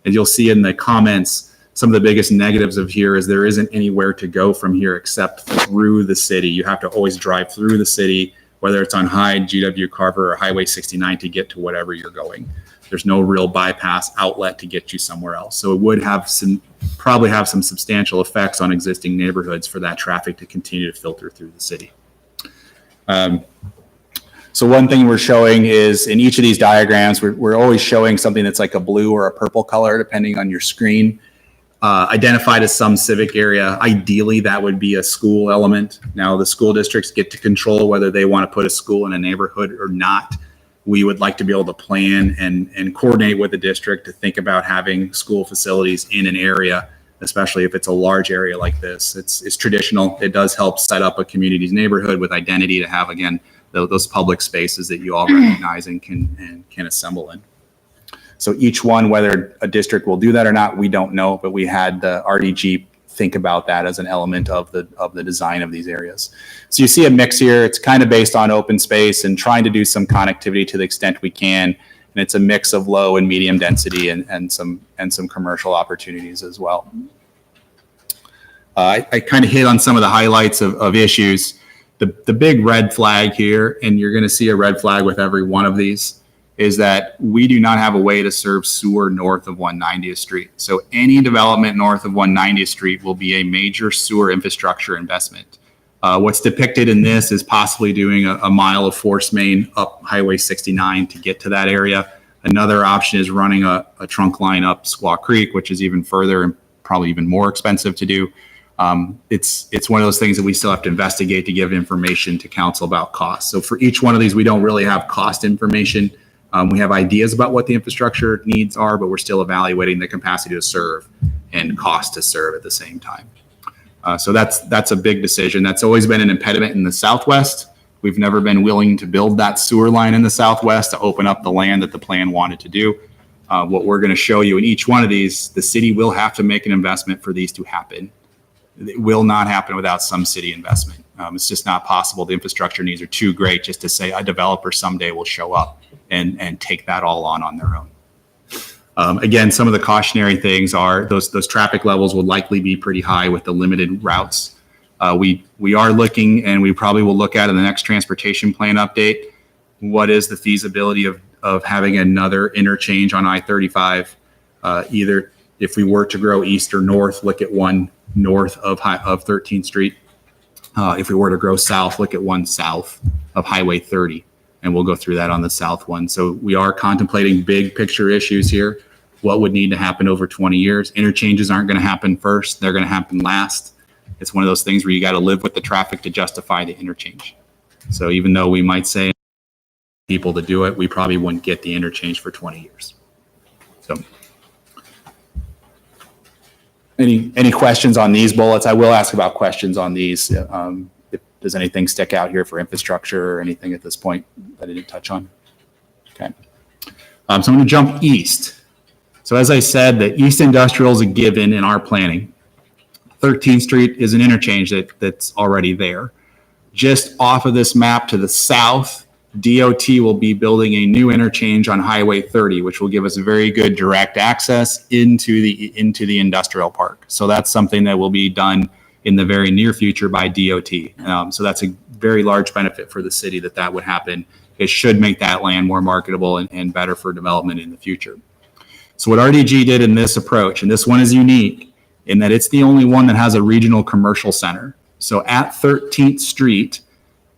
[SPEAKER 7] As you'll see in the comments, some of the biggest negatives of here is there isn't anywhere to go from here except through the city. You have to always drive through the city, whether it's on Hyde, GW Carver, or Highway 69 to get to whatever you're going. There's no real bypass outlet to get you somewhere else. So it would have probably have some substantial effects on existing neighborhoods for that traffic to continue to filter through the city. So one thing we're showing is in each of these diagrams, we're always showing something that's like a blue or a purple color, depending on your screen, identified as some civic area. Ideally, that would be a school element. Now, the school districts get to control whether they want to put a school in a neighborhood or not. We would like to be able to plan and coordinate with the district to think about having school facilities in an area, especially if it's a large area like this. It's traditional. It does help set up a community's neighborhood with identity to have, again, those public spaces that you all recognize and can assemble in. So each one, whether a district will do that or not, we don't know, but we had the RDG think about that as an element of the design of these areas. So you see a mix here. It's kind of based on open space and trying to do some connectivity to the extent we can. And it's a mix of low and medium density and some commercial opportunities as well. I kind of hit on some of the highlights of issues. The big red flag here, and you're going to see a red flag with every one of these, is that we do not have a way to serve sewer north of 190th Street. So any development north of 190th Street will be a major sewer infrastructure investment. What's depicted in this is possibly doing a mile of force main up Highway 69 to get to that area. Another option is running a trunk line up Squaw Creek, which is even further and probably even more expensive to do. It's one of those things that we still have to investigate to give information to council about costs. So for each one of these, we don't really have cost information. We have ideas about what the infrastructure needs are, but we're still evaluating the capacity to serve and cost to serve at the same time. So that's a big decision. That's always been an impediment in the Southwest. We've never been willing to build that sewer line in the Southwest to open up the land that the plan wanted to do. What we're going to show you in each one of these, the city will have to make an investment for these to happen. It will not happen without some city investment. It's just not possible. The infrastructure needs are too great just to say a developer someday will show up and take that all on their own. Again, some of the cautionary things are those traffic levels will likely be pretty high with the limited routes. We are looking, and we probably will look at in the next transportation plan update, what is the feasibility of having another interchange on I-35, either if we were to grow east or north, look at one north of 13th Street. If we were to grow south, look at one south of Highway 30, and we'll go through that on the south one. So we are contemplating big picture issues here. What would need to happen over 20 years? Interchanges aren't going to happen first. They're going to happen last. It's one of those things where you got to live with the traffic to justify the interchange. So even though we might say people to do it, we probably wouldn't get the interchange for 20 years. So any questions on these bullets? I will ask about questions on these. If does anything stick out here for infrastructure or anything at this point that I didn't touch on? Okay. So I'm going to jump east. So as I said, the East Industrial is a given in our planning. 13th Street is an interchange that's already there. Just off of this map to the south, DOT will be building a new interchange on Highway 30, which will give us very good direct access into the industrial park. So that's something that will be done in the very near future by DOT. So that's a very large benefit for the city that would happen. It should make that land more marketable and better for development in the future. So what RDG did in this approach, and this one is unique in that it's the only one that has a regional commercial center. So at 13th Street,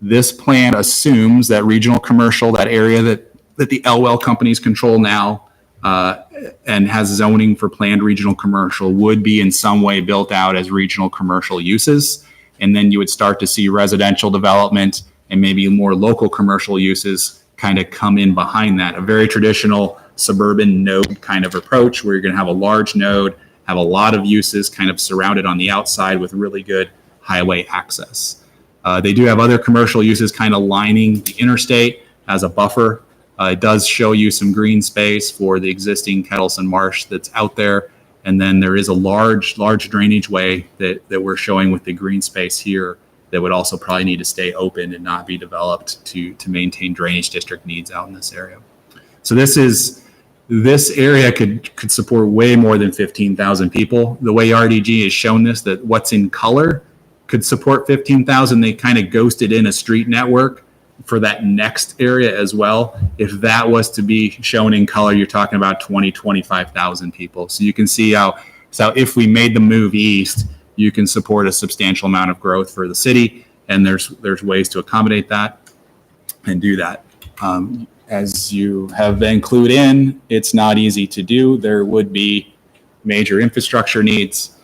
[SPEAKER 7] this plan assumes that regional commercial, that area that the Elwell companies control now and has zoning for planned regional commercial, would be in some way built out as regional commercial uses. And then you would start to see residential development and maybe more local commercial uses kind of come in behind that. A very traditional suburban node kind of approach where you're going to have a large node, have a lot of uses kind of surrounded on the outside with really good highway access. They do have other commercial uses kind of lining the interstate as a buffer. It does show you some green space for the existing Kettleson Marsh that's out there. And then there is a large drainage way that we're showing with the green space here that would also probably need to stay open and not be developed to maintain drainage district needs out in this area. So this area could support way more than 15,000 people. The way RDG has shown this, that what's in color could support 15,000, they kind of ghosted in a street network for that next area as well. If that was to be shown in color, you're talking about 25,000 people. So you can see how if we made the move east, you can support a substantial amount of growth for the city, and there's ways to accommodate that and do that. As you have been clued in, it's not easy to do. There would be major infrastructure needs.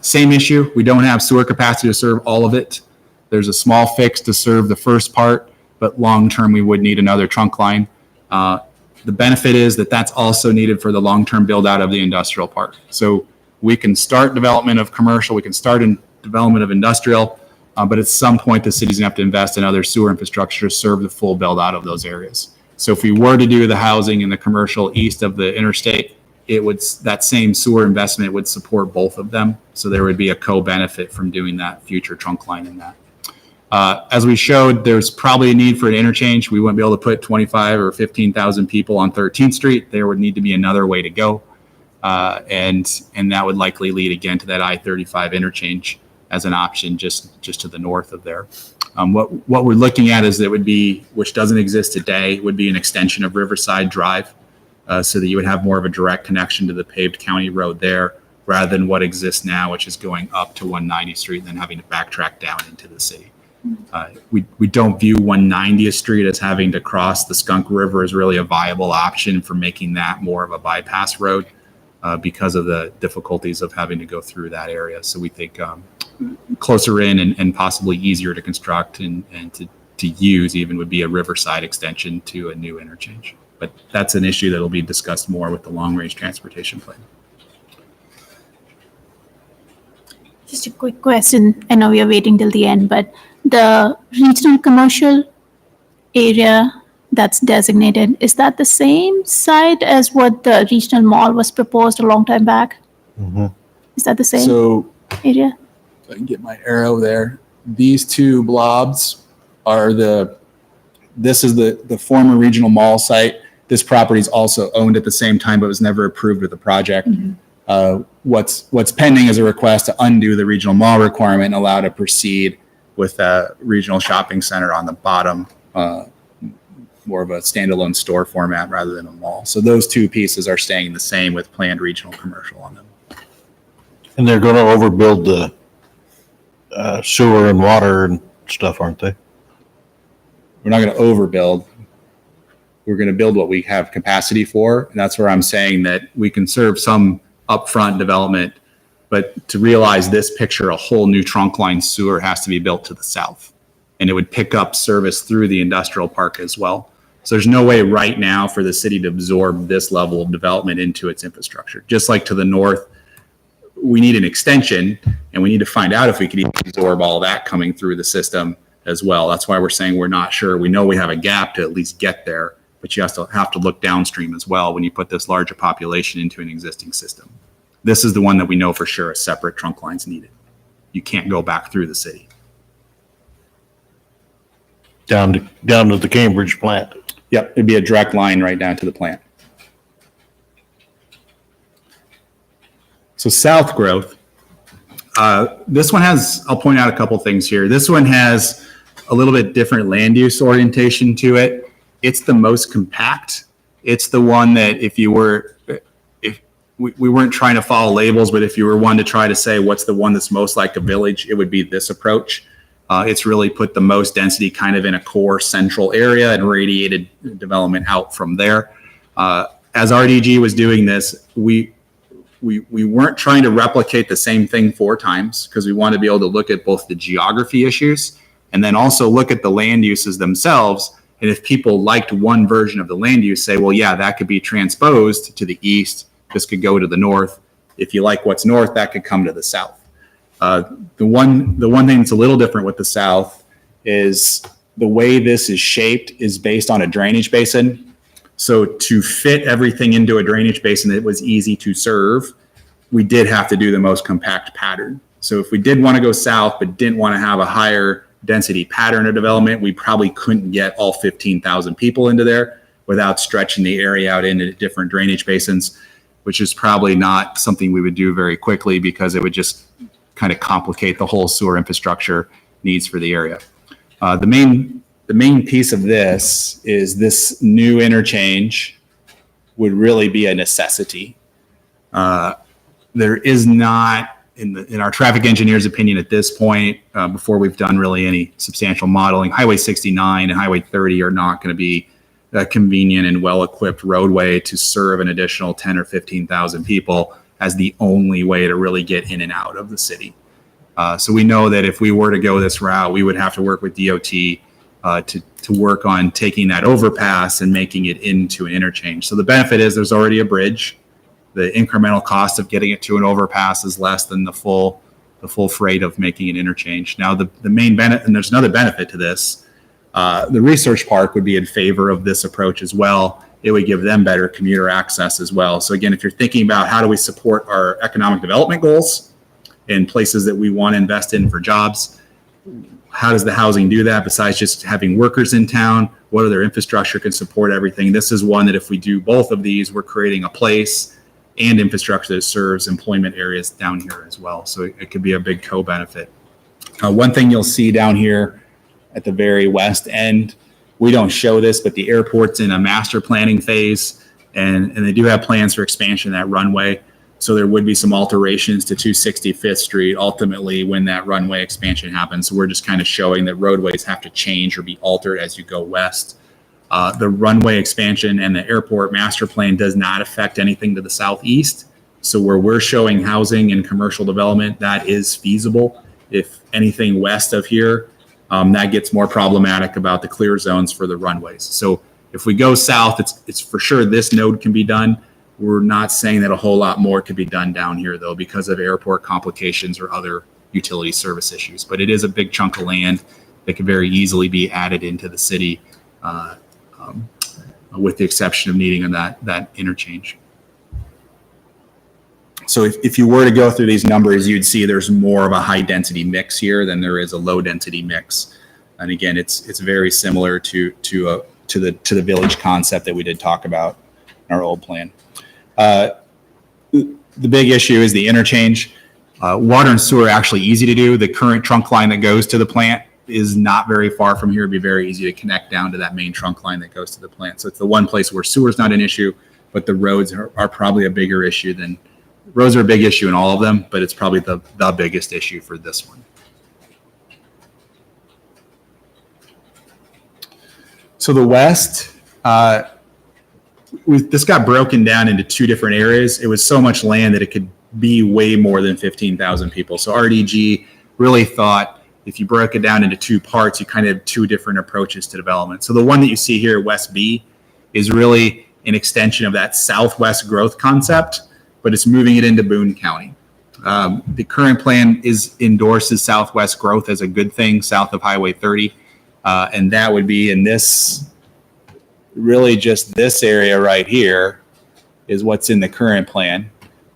[SPEAKER 7] Same issue, we don't have sewer capacity to serve all of it. There's a small fix to serve the first part, but long-term, we would need another trunk line. The benefit is that that's also needed for the long-term build-out of the industrial park. So we can start development of commercial, we can start in development of industrial, but at some point, the city's gonna have to invest in other sewer infrastructure to serve the full build-out of those areas. So if we were to do the housing and the commercial east of the interstate, that same sewer investment would support both of them. So there would be a co-benefit from doing that future trunk line in that. As we showed, there's probably a need for an interchange. We wouldn't be able to put 25 or 15,000 people on 13th Street. There would need to be another way to go. And that would likely lead again to that I-35 interchange as an option just to the north of there. What we're looking at is that would be, which doesn't exist today, would be an extension of Riverside Drive, so that you would have more of a direct connection to the paved county road there, rather than what exists now, which is going up to 190th Street and then having to backtrack down into the city. We don't view 190th Street as having to cross the Skunk River as really a viable option for making that more of a bypass road because of the difficulties of having to go through that area. So we think closer in and possibly easier to construct and to use even would be a Riverside extension to a new interchange. But that's an issue that will be discussed more with the long-range transportation plan.
[SPEAKER 4] Just a quick question. I know we are waiting till the end, but the regional commercial area that's designated, is that the same site as what the regional mall was proposed a long time back? Is that the same
[SPEAKER 7] So
[SPEAKER 4] area?
[SPEAKER 7] if I can get my arrow there. These two blobs are this is the former regional mall site. This property is also owned at the same time, but was never approved with the project. What's pending is a request to undo the regional mall requirement and allow to proceed with a regional shopping center on the bottom, more of a standalone store format rather than a mall. So those two pieces are staying the same with planned regional commercial on them.
[SPEAKER 3] And they're gonna overbuild the sewer and water and stuff, aren't they?
[SPEAKER 7] We're not going to overbuild. We're going to build what we have capacity for. And that's where I'm saying that we can serve some upfront development, but to realize this picture, a whole new trunk line sewer has to be built to the south. And it would pick up service through the industrial park as well. So there's no way right now for the city to absorb this level of development into its infrastructure. Just like to the north, we need an extension, and we need to find out if we can even absorb all that coming through the system as well. That's why we're saying we're not sure. We know we have a gap to at least get there, but you have to look downstream as well when you put this larger population into an existing system. This is the one that we know for sure a separate trunk line's needed. You can't go back through the city.
[SPEAKER 3] Down to the Cambridge plant.
[SPEAKER 7] Yep, it'd be a direct line right down to the plant. So south growth, this one has, I'll point out a couple things here. This one has a little bit different land use orientation to it. It's the most compact. It's the one that if we weren't trying to follow labels, but if you were one to try to say what's the one that's most like a village, it would be this approach. It's really put the most density kind of in a core central area and radiated development out from there. As RDG was doing this, we weren't trying to replicate the same thing 4 times because we wanted to be able to look at both the geography issues and then also look at the land uses themselves. And if people liked one version of the land use, say, well, yeah, that could be transposed to the east. This could go to the north. If you like what's north, that could come to the south. The one thing that's a little different with the south is the way this is shaped is based on a drainage basin. So to fit everything into a drainage basin that was easy to serve, we did have to do the most compact pattern. So if we did want to go south but didn't want to have a higher density pattern of development, we probably couldn't get all 15,000 people into there without stretching the area out into different drainage basins, which is probably not something we would do very quickly because it would just kind of complicate the whole sewer infrastructure needs for the area. The main piece of this is this new interchange would really be a necessity. There is not, in our traffic engineer's opinion at this point, before we've done really any substantial modeling, Highway 69 and Highway 30 are not going to be a convenient and well-equipped roadway to serve an additional 10 or 15,000 people as the only way to really get in and out of the city. So we know that if we were to go this route, we would have to work with DOT to work on taking that overpass and making it into an interchange. So the benefit is there's already a bridge. The incremental cost of getting it to an overpass is less than the full freight of making an interchange. Now the main benefit, and there's another benefit to this, the research park would be in favor of this approach as well. It would give them better commuter access as well. So again, if you're thinking about how do we support our economic development goals in places that we want to invest in for jobs, how does the housing do that besides just having workers in town? What other infrastructure can support everything? This is one that if we do both of these, we're creating a place and infrastructure that serves employment areas down here as well. So it could be a big co-benefit. One thing you'll see down here at the very west end, we don't show this, but the airport's in a master planning phase, and they do have plans for expansion of that runway. So there would be some alterations to 265th Street ultimately when that runway expansion happens. So we're just kind of showing that roadways have to change or be altered as you go west. The runway expansion and the airport master plan does not affect anything to the southeast. So where we're showing housing and commercial development, that is feasible. If anything west of here, that gets more problematic about the clear zones for the runways. So if we go south, it's for sure this node can be done. We're not saying that a whole lot more could be done down here though because of airport complications or other utility service issues. But it is a big chunk of land that could very easily be added into the city with the exception of needing that interchange. So if you were to go through these numbers, you'd see there's more of a high density mix here than there is a low density mix. And again, it's very similar to the village concept that we did talk about in our old plan. The big issue is the interchange. Water and sewer are actually easy to do. The current trunk line that goes to the plant is not very far from here. It'd be very easy to connect down to that main trunk line that goes to the plant. So it's the one place where sewer is not an issue, but the roads are probably a bigger issue than roads are a big issue in all of them, but it's probably the biggest issue for this one. So the west, this got broken down into two different areas. It was so much land that it could be way more than 15,000 people. So RDG really thought if you broke it down into two parts, you kind of have two different approaches to development. So the one that you see here, West B, is really an extension of that southwest growth concept, but it's moving it into Boone County. The current plan endorses southwest growth as a good thing south of Highway 30. And that would be in this, really just this area right here is what's in the current plan.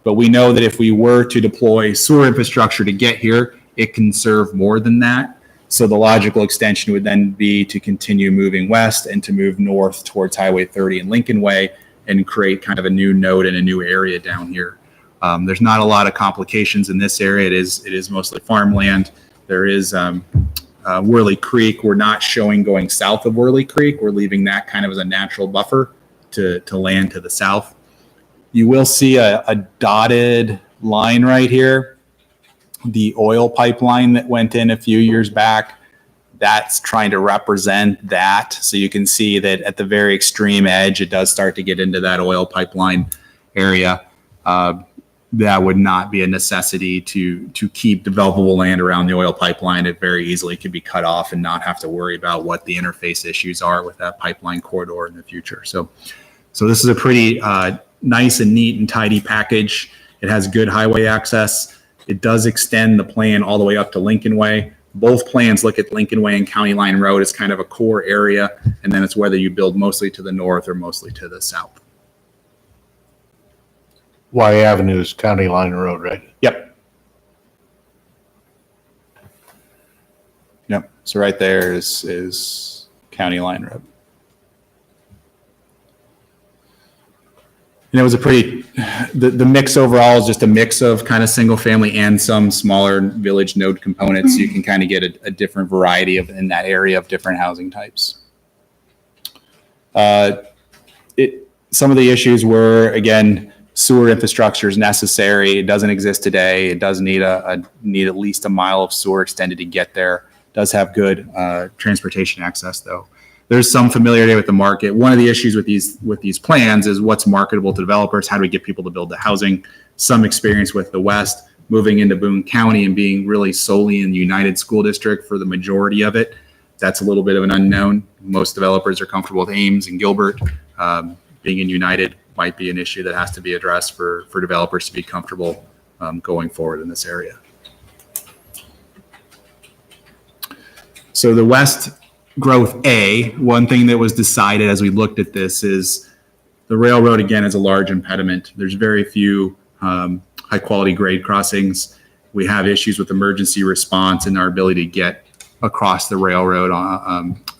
[SPEAKER 7] But we know that if we were to deploy sewer infrastructure to get here, it can serve more than that. So the logical extension would then be to continue moving west and to move north towards Highway 30 and Lincoln Way and create kind of a new node and a new area down here. There's not a lot of complications in this area. It is mostly farmland. There is Worley Creek. We're not showing going south of Worley Creek. We're leaving that kind of as a natural buffer to land to the south. You will see a dotted line right here. The oil pipeline that went in a few years back, that's trying to represent that. So you can see that at the very extreme edge, it does start to get into that oil pipeline area. That would not be a necessity to keep developable land around the oil pipeline. It very easily could be cut off and not have to worry about what the interface issues are with that pipeline corridor in the future. So this is a pretty nice and neat and tidy package. It has good highway access. It does extend the plan all the way up to Lincoln Way. Both plans look at Lincoln Way and County Line Road as kind of a core area, and then it's whether you build mostly to the north or mostly to the south.
[SPEAKER 3] Y Avenue is County Line Road, right?
[SPEAKER 7] Yep. Yep. So right there is County Line Road. And it was a pretty, the mix overall is just a mix of kind of single family and some smaller village node components. You can kind of get a different variety of in that area of different housing types. Some of the issues were, again, sewer infrastructure is necessary. It doesn't exist today. It does need need at least a mile of sewer extended to get there. It does have good transportation access though. There's some familiarity with the market. One of the issues with these plans is what's marketable to developers. How do we get people to build the housing? Some experience with the West, moving into Boone County and being really solely in the United School District for the majority of it. That's a little bit of an unknown. Most developers are comfortable with Ames and Gilbert. Being in United might be an issue that has to be addressed for developers to be comfortable going forward in this area. So the West Growth A, one thing that was decided as we looked at this is the railroad, again, is a large impediment. There's very few high quality grade crossings. We have issues with emergency response and our ability to get across the railroad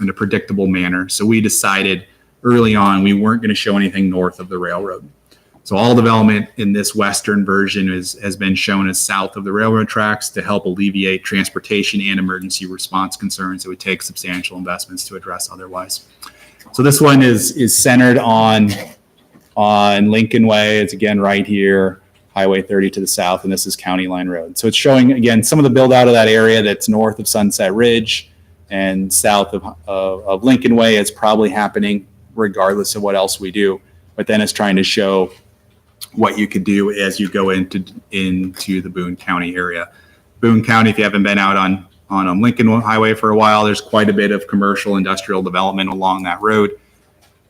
[SPEAKER 7] in a predictable manner. So we decided early on we weren't going to show anything north of the railroad. So all development in this western version has been shown as south of the railroad tracks to help alleviate transportation and emergency response concerns that would take substantial investments to address otherwise. So this one is centered on Lincoln Way. It's again right here, Highway 30 to the south, and this is County Line Road. So it's showing again some of the build out of that area that's north of Sunset Ridge and south of Lincoln Way. It's probably happening regardless of what else we do, but then it's trying to show what you could do as you go into the Boone County area. Boone County, if you haven't been out on Lincoln Highway for a while, there's quite a bit of commercial industrial development along that road.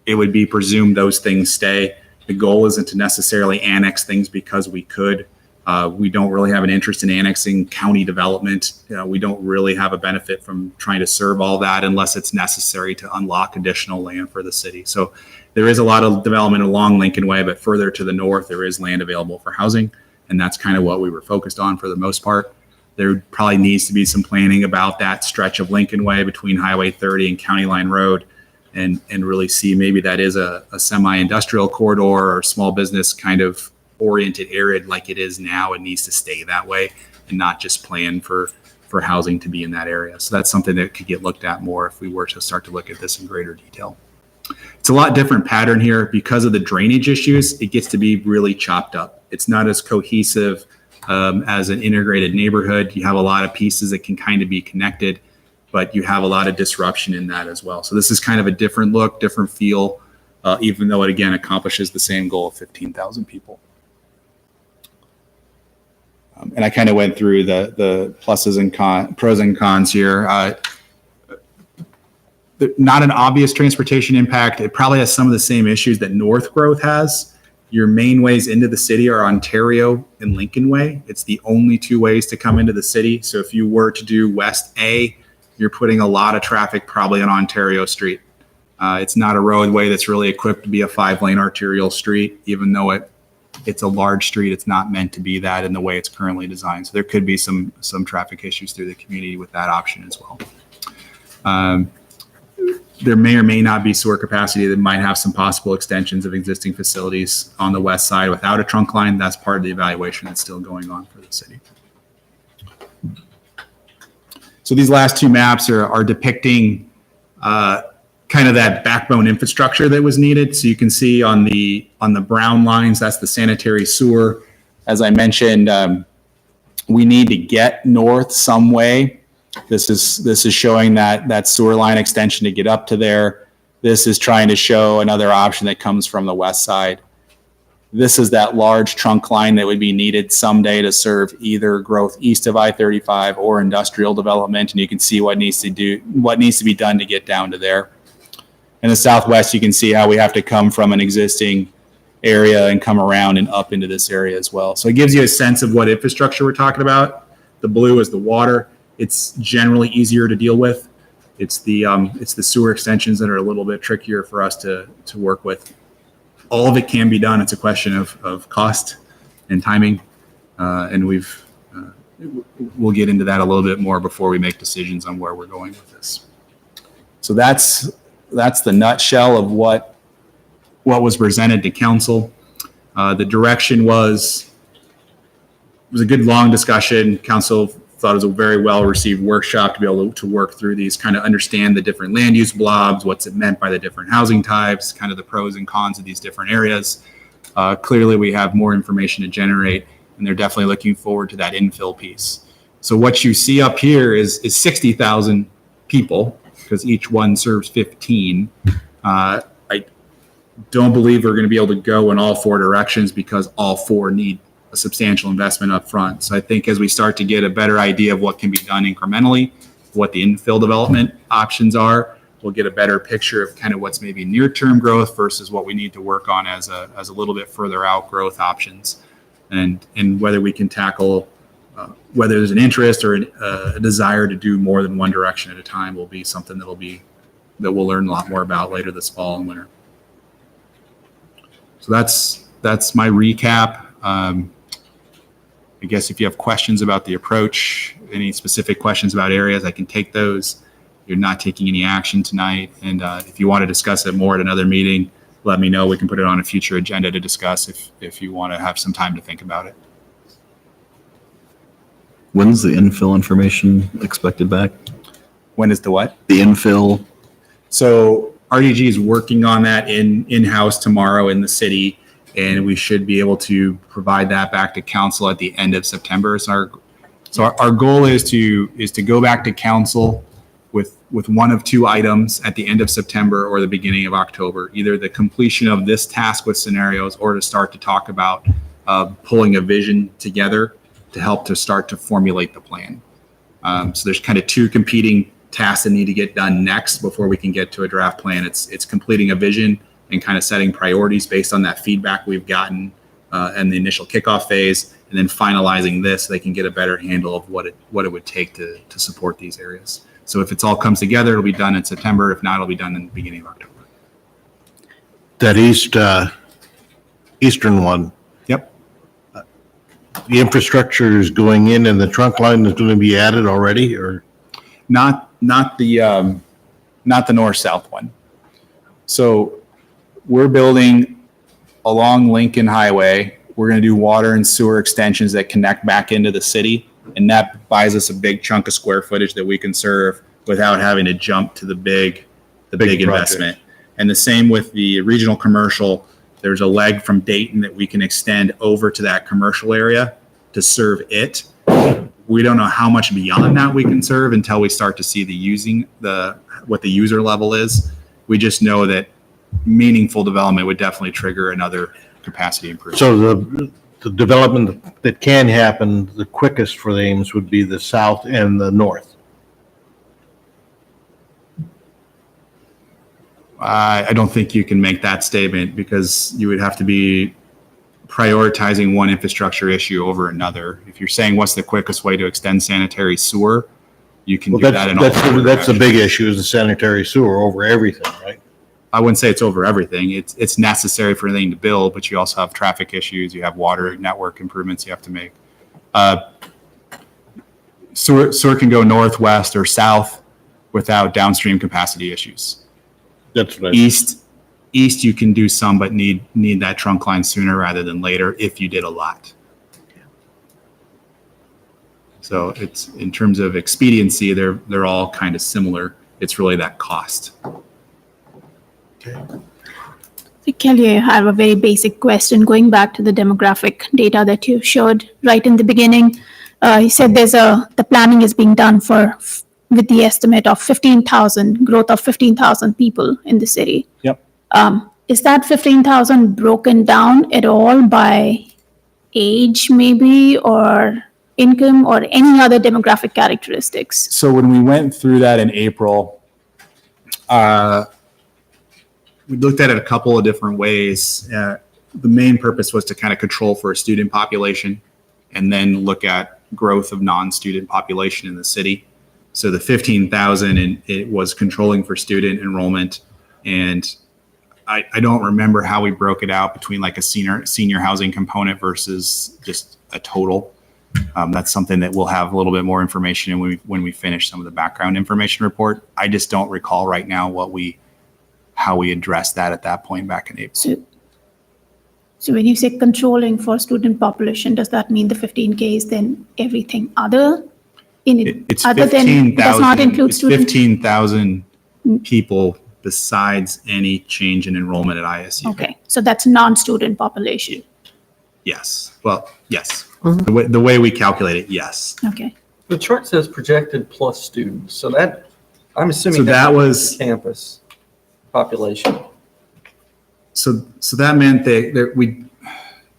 [SPEAKER 7] It would be presumed those things stay. The goal isn't to necessarily annex things because we could. We don't really have an interest in annexing county development. We don't really have a benefit from trying to serve all that unless it's necessary to unlock additional land for the city. So there is a lot of development along Lincoln Way, but further to the north, there is land available for housing. And that's kind of what we were focused on for the most part. There probably needs to be some planning about that stretch of Lincoln Way between Highway 30 and County Line Road and really see maybe that is a semi-industrial corridor or small business kind of oriented area like it is now. It needs to stay that way and not just plan for housing to be in that area. So that's something that could get looked at more if we were to start to look at this in greater detail. It's a lot different pattern here because of the drainage issues. It gets to be really chopped up. It's not as cohesive as an integrated neighborhood. You have a lot of pieces that can kind of be connected, but you have a lot of disruption in that as well. So this is kind of a different look, different feel, even though it again accomplishes the same goal of 15,000 people. And I kind of went through the pluses and pros and cons here. Not an obvious transportation impact. It probably has some of the same issues that North Growth has. Your main ways into the city are Ontario and Lincoln Way. It's the only two ways to come into the city. So if you were to do West A, you're putting a lot of traffic probably on Ontario Street. It's not a roadway that's really equipped to be a 5-lane arterial street, even though it's a large street. It's not meant to be that in the way it's currently designed. So there could be some traffic issues through the community with that option as well. There may or may not be sewer capacity that might have some possible extensions of existing facilities on the west side without a trunk line. That's part of the evaluation that's still going on for the city. So these last two maps are depicting kind of that backbone infrastructure that was needed. So you can see on the brown lines, that's the sanitary sewer. As I mentioned, we need to get north some way. This is showing that sewer line extension to get up to there. This is trying to show another option that comes from the west side. This is that large trunk line that would be needed someday to serve either growth east of I-35 or industrial development. And you can see what needs to be done to get down to there. In the southwest, you can see how we have to come from an existing area and come around and up into this area as well. So it gives you a sense of what infrastructure we're talking about. The blue is the water. It's generally easier to deal with. It's the sewer extensions that are a little bit trickier for us to work with. All of it can be done. It's a question of cost and timing. And we've we'll get into that a little bit more before we make decisions on where we're going with this. So that's the nutshell of what was presented to council. The direction was a good long discussion. Council thought it was a very well-received workshop to be able to work through these, kind of understand the different land use blobs, what's it meant by the different housing types, kind of the pros and cons of these different areas. Clearly, we have more information to generate, and they're definitely looking forward to that infill piece. So what you see up here is 60,000 people, because each one serves 15. I don't believe we're going to be able to go in all four directions because all four need a substantial investment up front. So I think as we start to get a better idea of what can be done incrementally, what the infill development options are, we'll get a better picture of kind of what's maybe near-term growth versus what we need to work on as a little bit further out growth options, and whether we can tackle whether there's an interest or a desire to do more than one direction at a time will be something that we'll learn a lot more about later this fall and winter. So that's my recap. I guess if you have questions about the approach, any specific questions about areas, I can take those. You're not taking any action tonight. And if you want to discuss it more at another meeting, let me know. We can put it on a future agenda to discuss if you want to have some time to think about it.
[SPEAKER 8] When's the infill information expected back?
[SPEAKER 7] When is the what?
[SPEAKER 8] The infill.
[SPEAKER 7] So RDG is working on that in-house tomorrow in the city, and we should be able to provide that back to council at the end of September. So our goal is to go back to council with one of two items at the end of September or the beginning of October, either the completion of this task with scenarios or to start to talk about pulling a vision together to help to start to formulate the plan. So there's kind of two competing tasks that need to get done next before we can get to a draft plan. It's completing a vision and kind of setting priorities based on that feedback we've gotten and the initial kickoff phase, and then finalizing this so they can get a better handle of what it would take to support these areas. So if it all comes together, it'll be done in September. If not, it'll be done in the beginning of October.
[SPEAKER 3] That eastern one,
[SPEAKER 7] Yep.
[SPEAKER 3] the infrastructure is going in and the trunk line is going to be added already, or?
[SPEAKER 7] Not the north-south one. So we're building along Lincoln Highway. We're going to do water and sewer extensions that connect back into the city, and that buys us a big chunk of square footage that we can serve without having to jump to the big investment. And the same with the regional commercial. There's a leg from Dayton that we can extend over to that commercial area to serve it. We don't know how much beyond that we can serve until we start to see what the user level is. We just know that meaningful development would definitely trigger another capacity improvement.
[SPEAKER 3] So the development that can happen the quickest for the Ames would be the south and the north.
[SPEAKER 7] I don't think you can make that statement because you would have to be prioritizing one infrastructure issue over another. If you're saying what's the quickest way to extend sanitary sewer, you can
[SPEAKER 3] Well,
[SPEAKER 7] do that in all four
[SPEAKER 3] that's the
[SPEAKER 7] directions.
[SPEAKER 3] big issue, is the sanitary sewer over everything, right?
[SPEAKER 7] I wouldn't say it's over everything. It's necessary for anything to build, but you also have traffic issues. You have water network improvements you have to make. Sewer can go northwest or south without downstream capacity issues.
[SPEAKER 3] That's what
[SPEAKER 7] East, you can do some, but need that trunk line sooner rather than later if you did a lot. So it's, in terms of expediency, they're all kind of similar. It's really that cost.
[SPEAKER 4] Kelly, I have a very basic question. Going back to the demographic data that you showed right in the beginning, you said the planning is being done with the estimate of 15,000, growth of 15,000 people in the city.
[SPEAKER 7] Yep.
[SPEAKER 4] Is that 15,000 broken down at all by age maybe, or income, or any other demographic characteristics?
[SPEAKER 7] So when we went through that in April, we looked at it a couple of different ways. The main purpose was to kind of control for a student population and then look at growth of non-student population in the city. So the 15,000, it was controlling for student enrollment. And I don't remember how we broke it out between like a senior housing component versus just a total. That's something that we'll have a little bit more information in when we finish some of the background information report. I just don't recall right now how we addressed that at that point back in April.
[SPEAKER 4] So when you say controlling for student population, does that mean the 15K is then everything other?
[SPEAKER 7] It's
[SPEAKER 4] Other than,
[SPEAKER 7] 15,000.
[SPEAKER 4] does not include
[SPEAKER 7] It's
[SPEAKER 4] student?
[SPEAKER 7] 15,000 people besides any change in enrollment at ISU.
[SPEAKER 4] Okay, so that's non-student population.
[SPEAKER 7] Yes. Well, yes. The way we calculate it, yes.
[SPEAKER 4] Okay.
[SPEAKER 6] The chart says projected plus students, so that, I'm assuming
[SPEAKER 7] So that was,
[SPEAKER 6] campus population.
[SPEAKER 7] so that meant that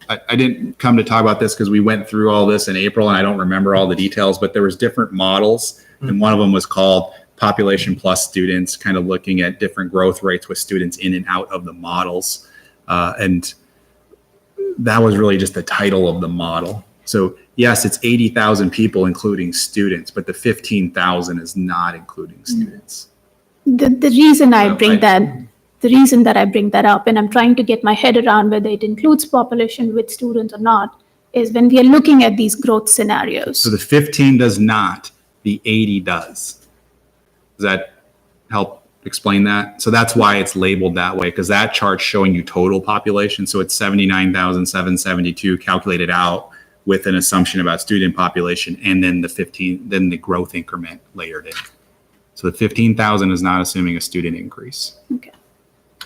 [SPEAKER 7] I didn't come to talk about this because we went through all this in April and I don't remember all the details, but there was different models. And one of them was called population plus students, kind of looking at different growth rates with students in and out of the models. And that was really just the title of the model. So yes, it's 80,000 people, including students, but the 15,000 is not including students.
[SPEAKER 4] The reason I
[SPEAKER 7] So
[SPEAKER 4] bring the reason that I bring that up, and I'm trying to get my head around whether it includes population with students or not, is when we are looking at these growth scenarios.
[SPEAKER 7] So the 15 does not, the 80 does. Does that help explain that? So that's why it's labeled that way, because that chart's showing you total population. So it's 79,772 calculated out with an assumption about student population and then the growth increment layered in. So the 15,000 is not assuming a student increase.
[SPEAKER 4] Okay.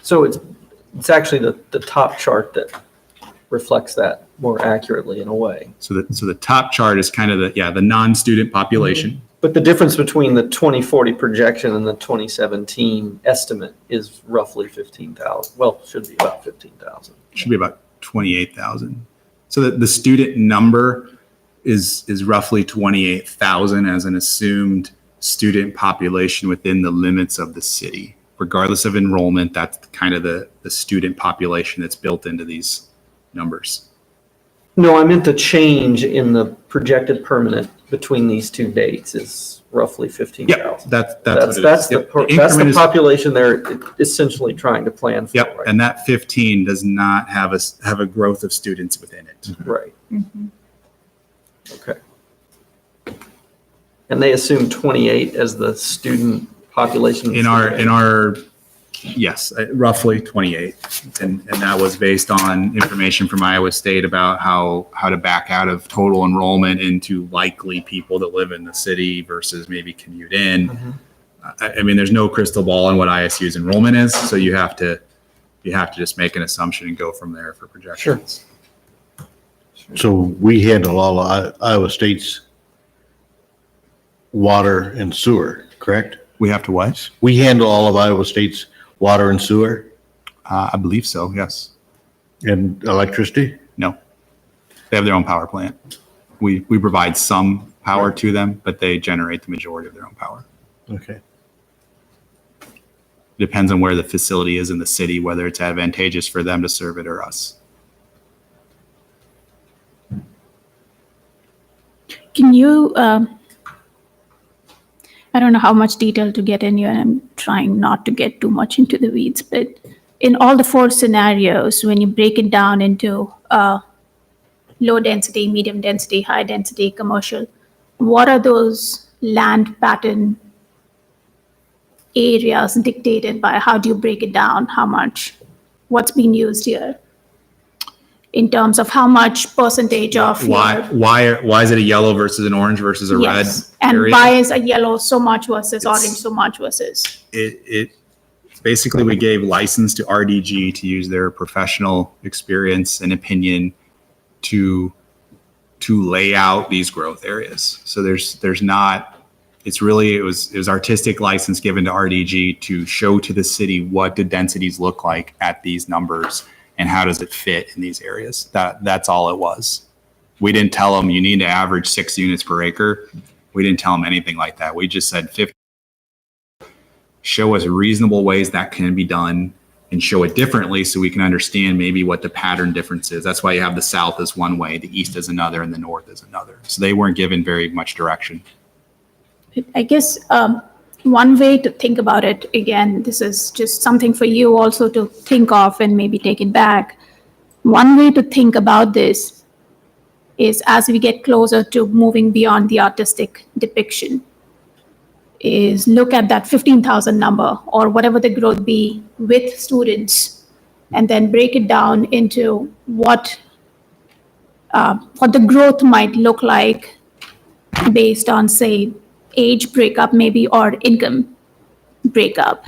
[SPEAKER 6] So it's actually the top chart that reflects that more accurately in a way.
[SPEAKER 7] So the top chart is kind of the non-student population.
[SPEAKER 6] But the difference between the 2040 projection and the 2017 estimate is roughly 15,000. Well, should be about 15,000.
[SPEAKER 7] Should be about 28,000. So the student number is roughly 28,000 as an assumed student population within the limits of the city. Regardless of enrollment, that's kind of the student population that's built into these numbers.
[SPEAKER 6] No, I meant the change in the projected permanent between these two dates is roughly 15,000.
[SPEAKER 7] That's
[SPEAKER 6] That's the population they're essentially trying to plan for.
[SPEAKER 7] Yep,
[SPEAKER 6] right?
[SPEAKER 7] and that 15 does not have a growth of students within it.
[SPEAKER 6] Right. Okay. And they assume 28 as the student population.
[SPEAKER 7] Yes, roughly 28. And that was based on information from Iowa State about how to back out of total enrollment into likely people that live in the city versus maybe commute in. I mean, there's no crystal ball on what ISU's enrollment is, so you have to just make an assumption and go from there for projections.
[SPEAKER 3] So we handle all of Iowa State's water and sewer, correct?
[SPEAKER 7] We have to what?
[SPEAKER 3] We handle all of Iowa State's water and sewer
[SPEAKER 7] I believe so, yes.
[SPEAKER 3] and electricity?
[SPEAKER 7] No. They have their own power plant. We provide some power to them, but they generate the majority of their own power.
[SPEAKER 3] Okay.
[SPEAKER 7] Depends on where the facility is in the city, whether it's advantageous for them to serve it or us.
[SPEAKER 4] Can you, I don't know how much detail to get in here, and I'm trying not to get too much into the weeds, but in all the four scenarios, when you break it down into low density, medium density, high density, commercial, what are those land pattern areas dictated by? How do you break it down? How much? What's being used here? In terms of how much percentage of
[SPEAKER 7] Why is it a yellow versus an orange versus a red
[SPEAKER 4] yes, and
[SPEAKER 7] area?
[SPEAKER 4] why is a yellow so much versus orange so much versus?
[SPEAKER 7] It basically, we gave license to RDG to use their professional experience and opinion to lay out these growth areas. So there's not, it was artistic license given to RDG to show to the city what the densities look like at these numbers and how does it fit in these areas. That's all it was. We didn't tell them you need to average 6 units per acre. We didn't tell them anything like that. We just said 50. Show us reasonable ways that can be done and show it differently so we can understand maybe what the pattern difference is. That's why you have the south is one way, the east is another, and the north is another. So they weren't given very much direction.
[SPEAKER 4] I guess one way to think about it, again, this is just something for you also to think of and maybe take it back. One way to think about this is as we get closer to moving beyond the artistic depiction, is look at that 15,000 number or whatever the growth be with students, and then break it down into what the growth might look like based on, say, age breakup maybe, or income breakup,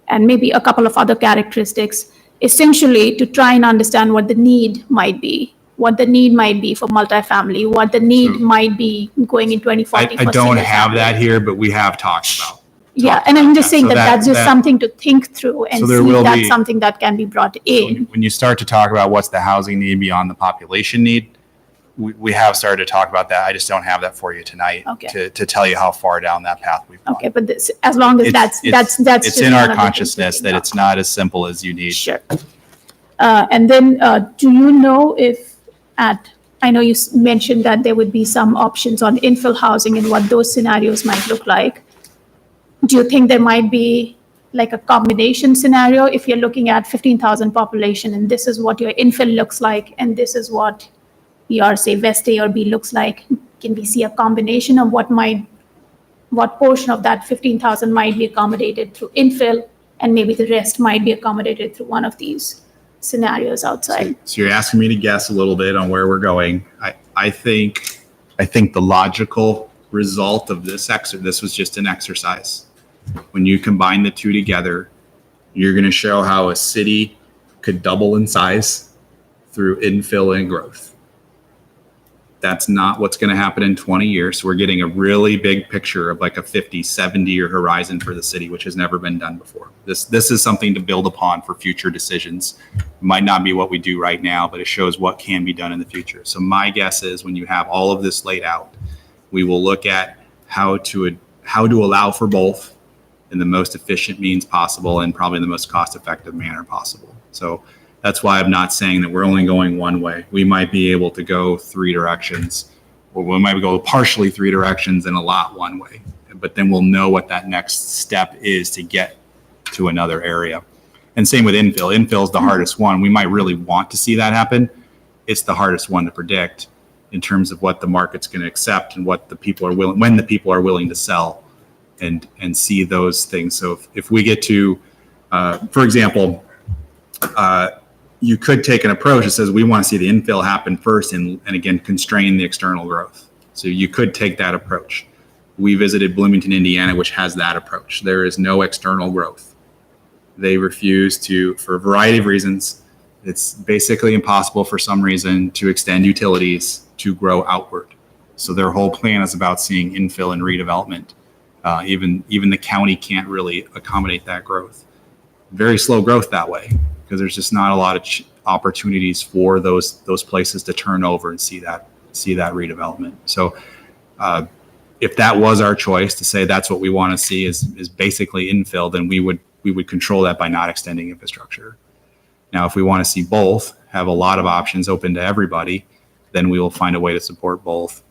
[SPEAKER 4] and maybe a couple of other characteristics, essentially to try and understand what the need might be. What the need might be for multifamily, what the need might be going in 2040
[SPEAKER 7] I
[SPEAKER 4] for
[SPEAKER 7] don't
[SPEAKER 4] single
[SPEAKER 7] have
[SPEAKER 4] family.
[SPEAKER 7] that here, but we have talked about.
[SPEAKER 4] Yeah, and I'm just saying
[SPEAKER 7] So
[SPEAKER 4] that
[SPEAKER 7] that-
[SPEAKER 4] that's just
[SPEAKER 7] that-
[SPEAKER 4] something to think through and
[SPEAKER 7] So there
[SPEAKER 4] see
[SPEAKER 7] will
[SPEAKER 4] if that's
[SPEAKER 7] be-
[SPEAKER 4] something that can be brought in.
[SPEAKER 7] When you start to talk about what's the housing need beyond the population need, we have started to talk about that. I just don't have that for you tonight
[SPEAKER 4] Okay.
[SPEAKER 7] to tell you how far down that path we've gone.
[SPEAKER 4] Okay, but this, as long as
[SPEAKER 7] It's-
[SPEAKER 4] that's
[SPEAKER 7] It's
[SPEAKER 4] just
[SPEAKER 7] in
[SPEAKER 4] one
[SPEAKER 7] our
[SPEAKER 4] of the things to
[SPEAKER 7] consciousness
[SPEAKER 4] think
[SPEAKER 7] that
[SPEAKER 4] of.
[SPEAKER 7] it's not as simple as you need.
[SPEAKER 4] Sure. And then, do you know if I know you mentioned that there would be some options on infill housing and what those scenarios might look like. Do you think there might be like a combination scenario if you're looking at 15,000 population and this is what your infill looks like and this is what your, say, West A or B looks like? Can we see a combination of what portion of that 15,000 might be accommodated through infill and maybe the rest might be accommodated through one of these scenarios outside?
[SPEAKER 7] So you're asking me to guess a little bit on where we're going. I think the logical result of this was just an exercise. When you combine the two together, you're going to show how a city could double in size through infill and growth. That's not what's going to happen in 20 years. So we're getting a really big picture of like a 50, 70-year horizon for the city, which has never been done before. This is something to build upon for future decisions. It might not be what we do right now, but it shows what can be done in the future. So my guess is when you have all of this laid out, we will look at how to allow for both in the most efficient means possible and probably the most cost-effective manner possible. So that's why I'm not saying that we're only going one way. We might be able to go three directions, or we might go partially three directions and a lot one way. But then we'll know what that next step is to get to another area. And same with infill. Infill is the hardest one. We might really want to see that happen. It's the hardest one to predict in terms of what the market's going to accept and what the people are willing, when the people are willing to sell and see those things. So if we get to, for example, you could take an approach that says we want to see the infill happen first and again, constrain the external growth. So you could take that approach. We visited Bloomington, Indiana, which has that approach. There is no external growth. They refuse to, for a variety of reasons. It's basically impossible for some reason to extend utilities to grow outward. So their whole plan is about seeing infill and redevelopment. Even the county can't really accommodate that growth. Very slow growth that way, because there's just not a lot of opportunities for those places to turn over and see that redevelopment. So if that was our choice to say that's what we want to see is basically infill, then we would control that by not extending infrastructure. Now, if we want to see both, have a lot of options open to everybody, then we will find a way to support both.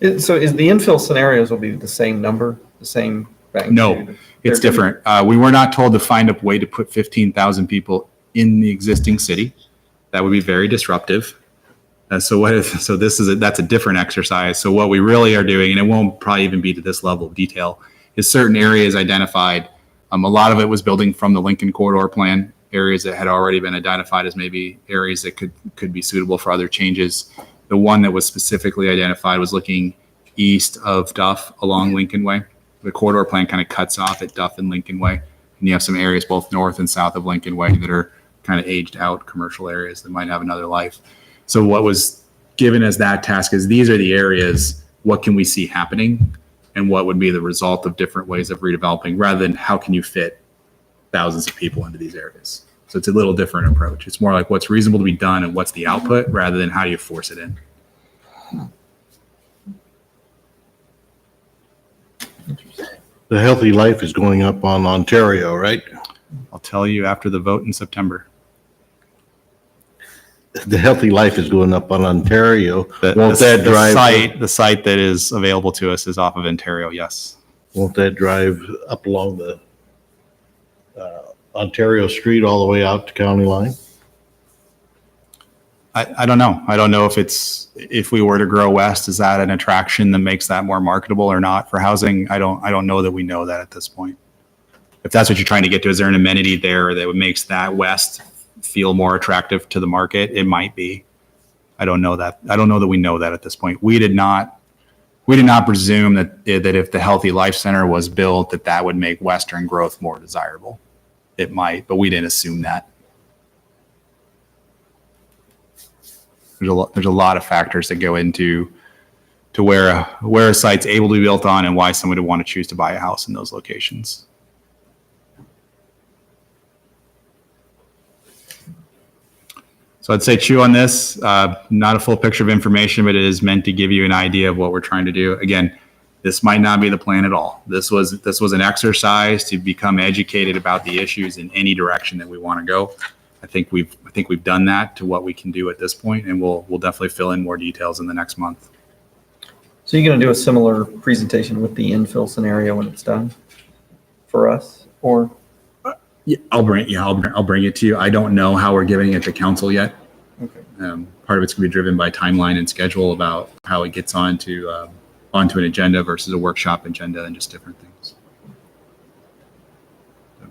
[SPEAKER 6] So is the infill scenarios will be the same number, the same magnitude?
[SPEAKER 7] No, it's different. We were not told to find a way to put 15,000 people in the existing city. That would be very disruptive. That's a different exercise. So what we really are doing, and it won't probably even be to this level of detail, is certain areas identified. A lot of it was building from the Lincoln Corridor Plan, areas that had already been identified as maybe areas that could be suitable for other changes. The one that was specifically identified was looking east of Duff along Lincoln Way. The corridor plan kind of cuts off at Duff and Lincoln Way. And you have some areas both north and south of Lincoln Way that are kind of aged out commercial areas that might have another life. So what was given as that task is these are the areas, what can we see happening? And what would be the result of different ways of redeveloping rather than how can you fit thousands of people into these areas? So it's a little different approach. It's more like what's reasonable to be done and what's the output rather than how do you force it in.
[SPEAKER 3] The Healthy Life is going up on Ontario, right?
[SPEAKER 7] I'll tell you after the vote in September.
[SPEAKER 3] The Healthy Life is going up on Ontario.
[SPEAKER 7] The site that is available to us is off of Ontario, yes.
[SPEAKER 3] Won't that drive up along the Ontario Street all the way out to county line?
[SPEAKER 7] I don't know. I don't know if we were to grow west, is that an attraction that makes that more marketable or not for housing? I don't know that we know that at this point. If that's what you're trying to get to, is there an amenity there that makes that west feel more attractive to the market? It might be. I don't know that. I don't know that we know that at this point. We did not presume that if the Healthy Life Center was built, that would make Western growth more desirable. It might, but we didn't assume that. There's a lot of factors that go into where a site's able to be built on and why somebody would want to choose to buy a house in those locations. So I'd say chew on this. Not a full picture of information, but it is meant to give you an idea of what we're trying to do. Again, this might not be the plan at all. This was an exercise to become educated about the issues in any direction that we want to go. I think we've done that to what we can do at this point, and we'll definitely fill in more details in the next month.
[SPEAKER 6] So you're going to do a similar presentation with the infill scenario when it's done for us, or?
[SPEAKER 7] Yeah, I'll bring it to you. I don't know how we're giving it to council yet.
[SPEAKER 6] Okay.
[SPEAKER 7] Part of it's going to be driven by timeline and schedule about how it gets onto an agenda versus a workshop agenda and just different things.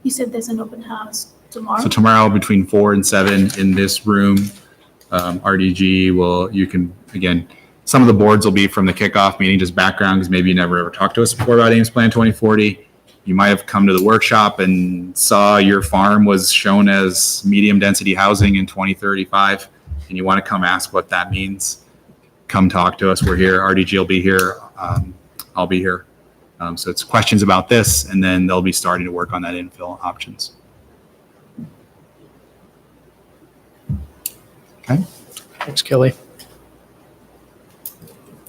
[SPEAKER 4] You said there's an open house tomorrow?
[SPEAKER 7] So tomorrow between 4 and 7 in this room, RDG again, some of the boards will be from the kickoff meeting, just background, because maybe you never ever talked to us before about Ames Plan 2040. You might have come to the workshop and saw your farm was shown as medium density housing in 2035, and you want to come ask what that means. Come talk to us. We're here. RDG will be here. I'll be here. So it's questions about this, and then they'll be starting to work on that infill options. Okay.
[SPEAKER 1] Thanks, Kelly.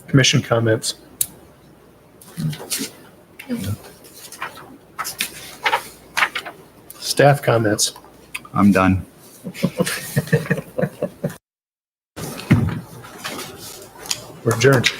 [SPEAKER 1] Commission comments. Staff comments.
[SPEAKER 7] I'm done.
[SPEAKER 1] We're adjourned.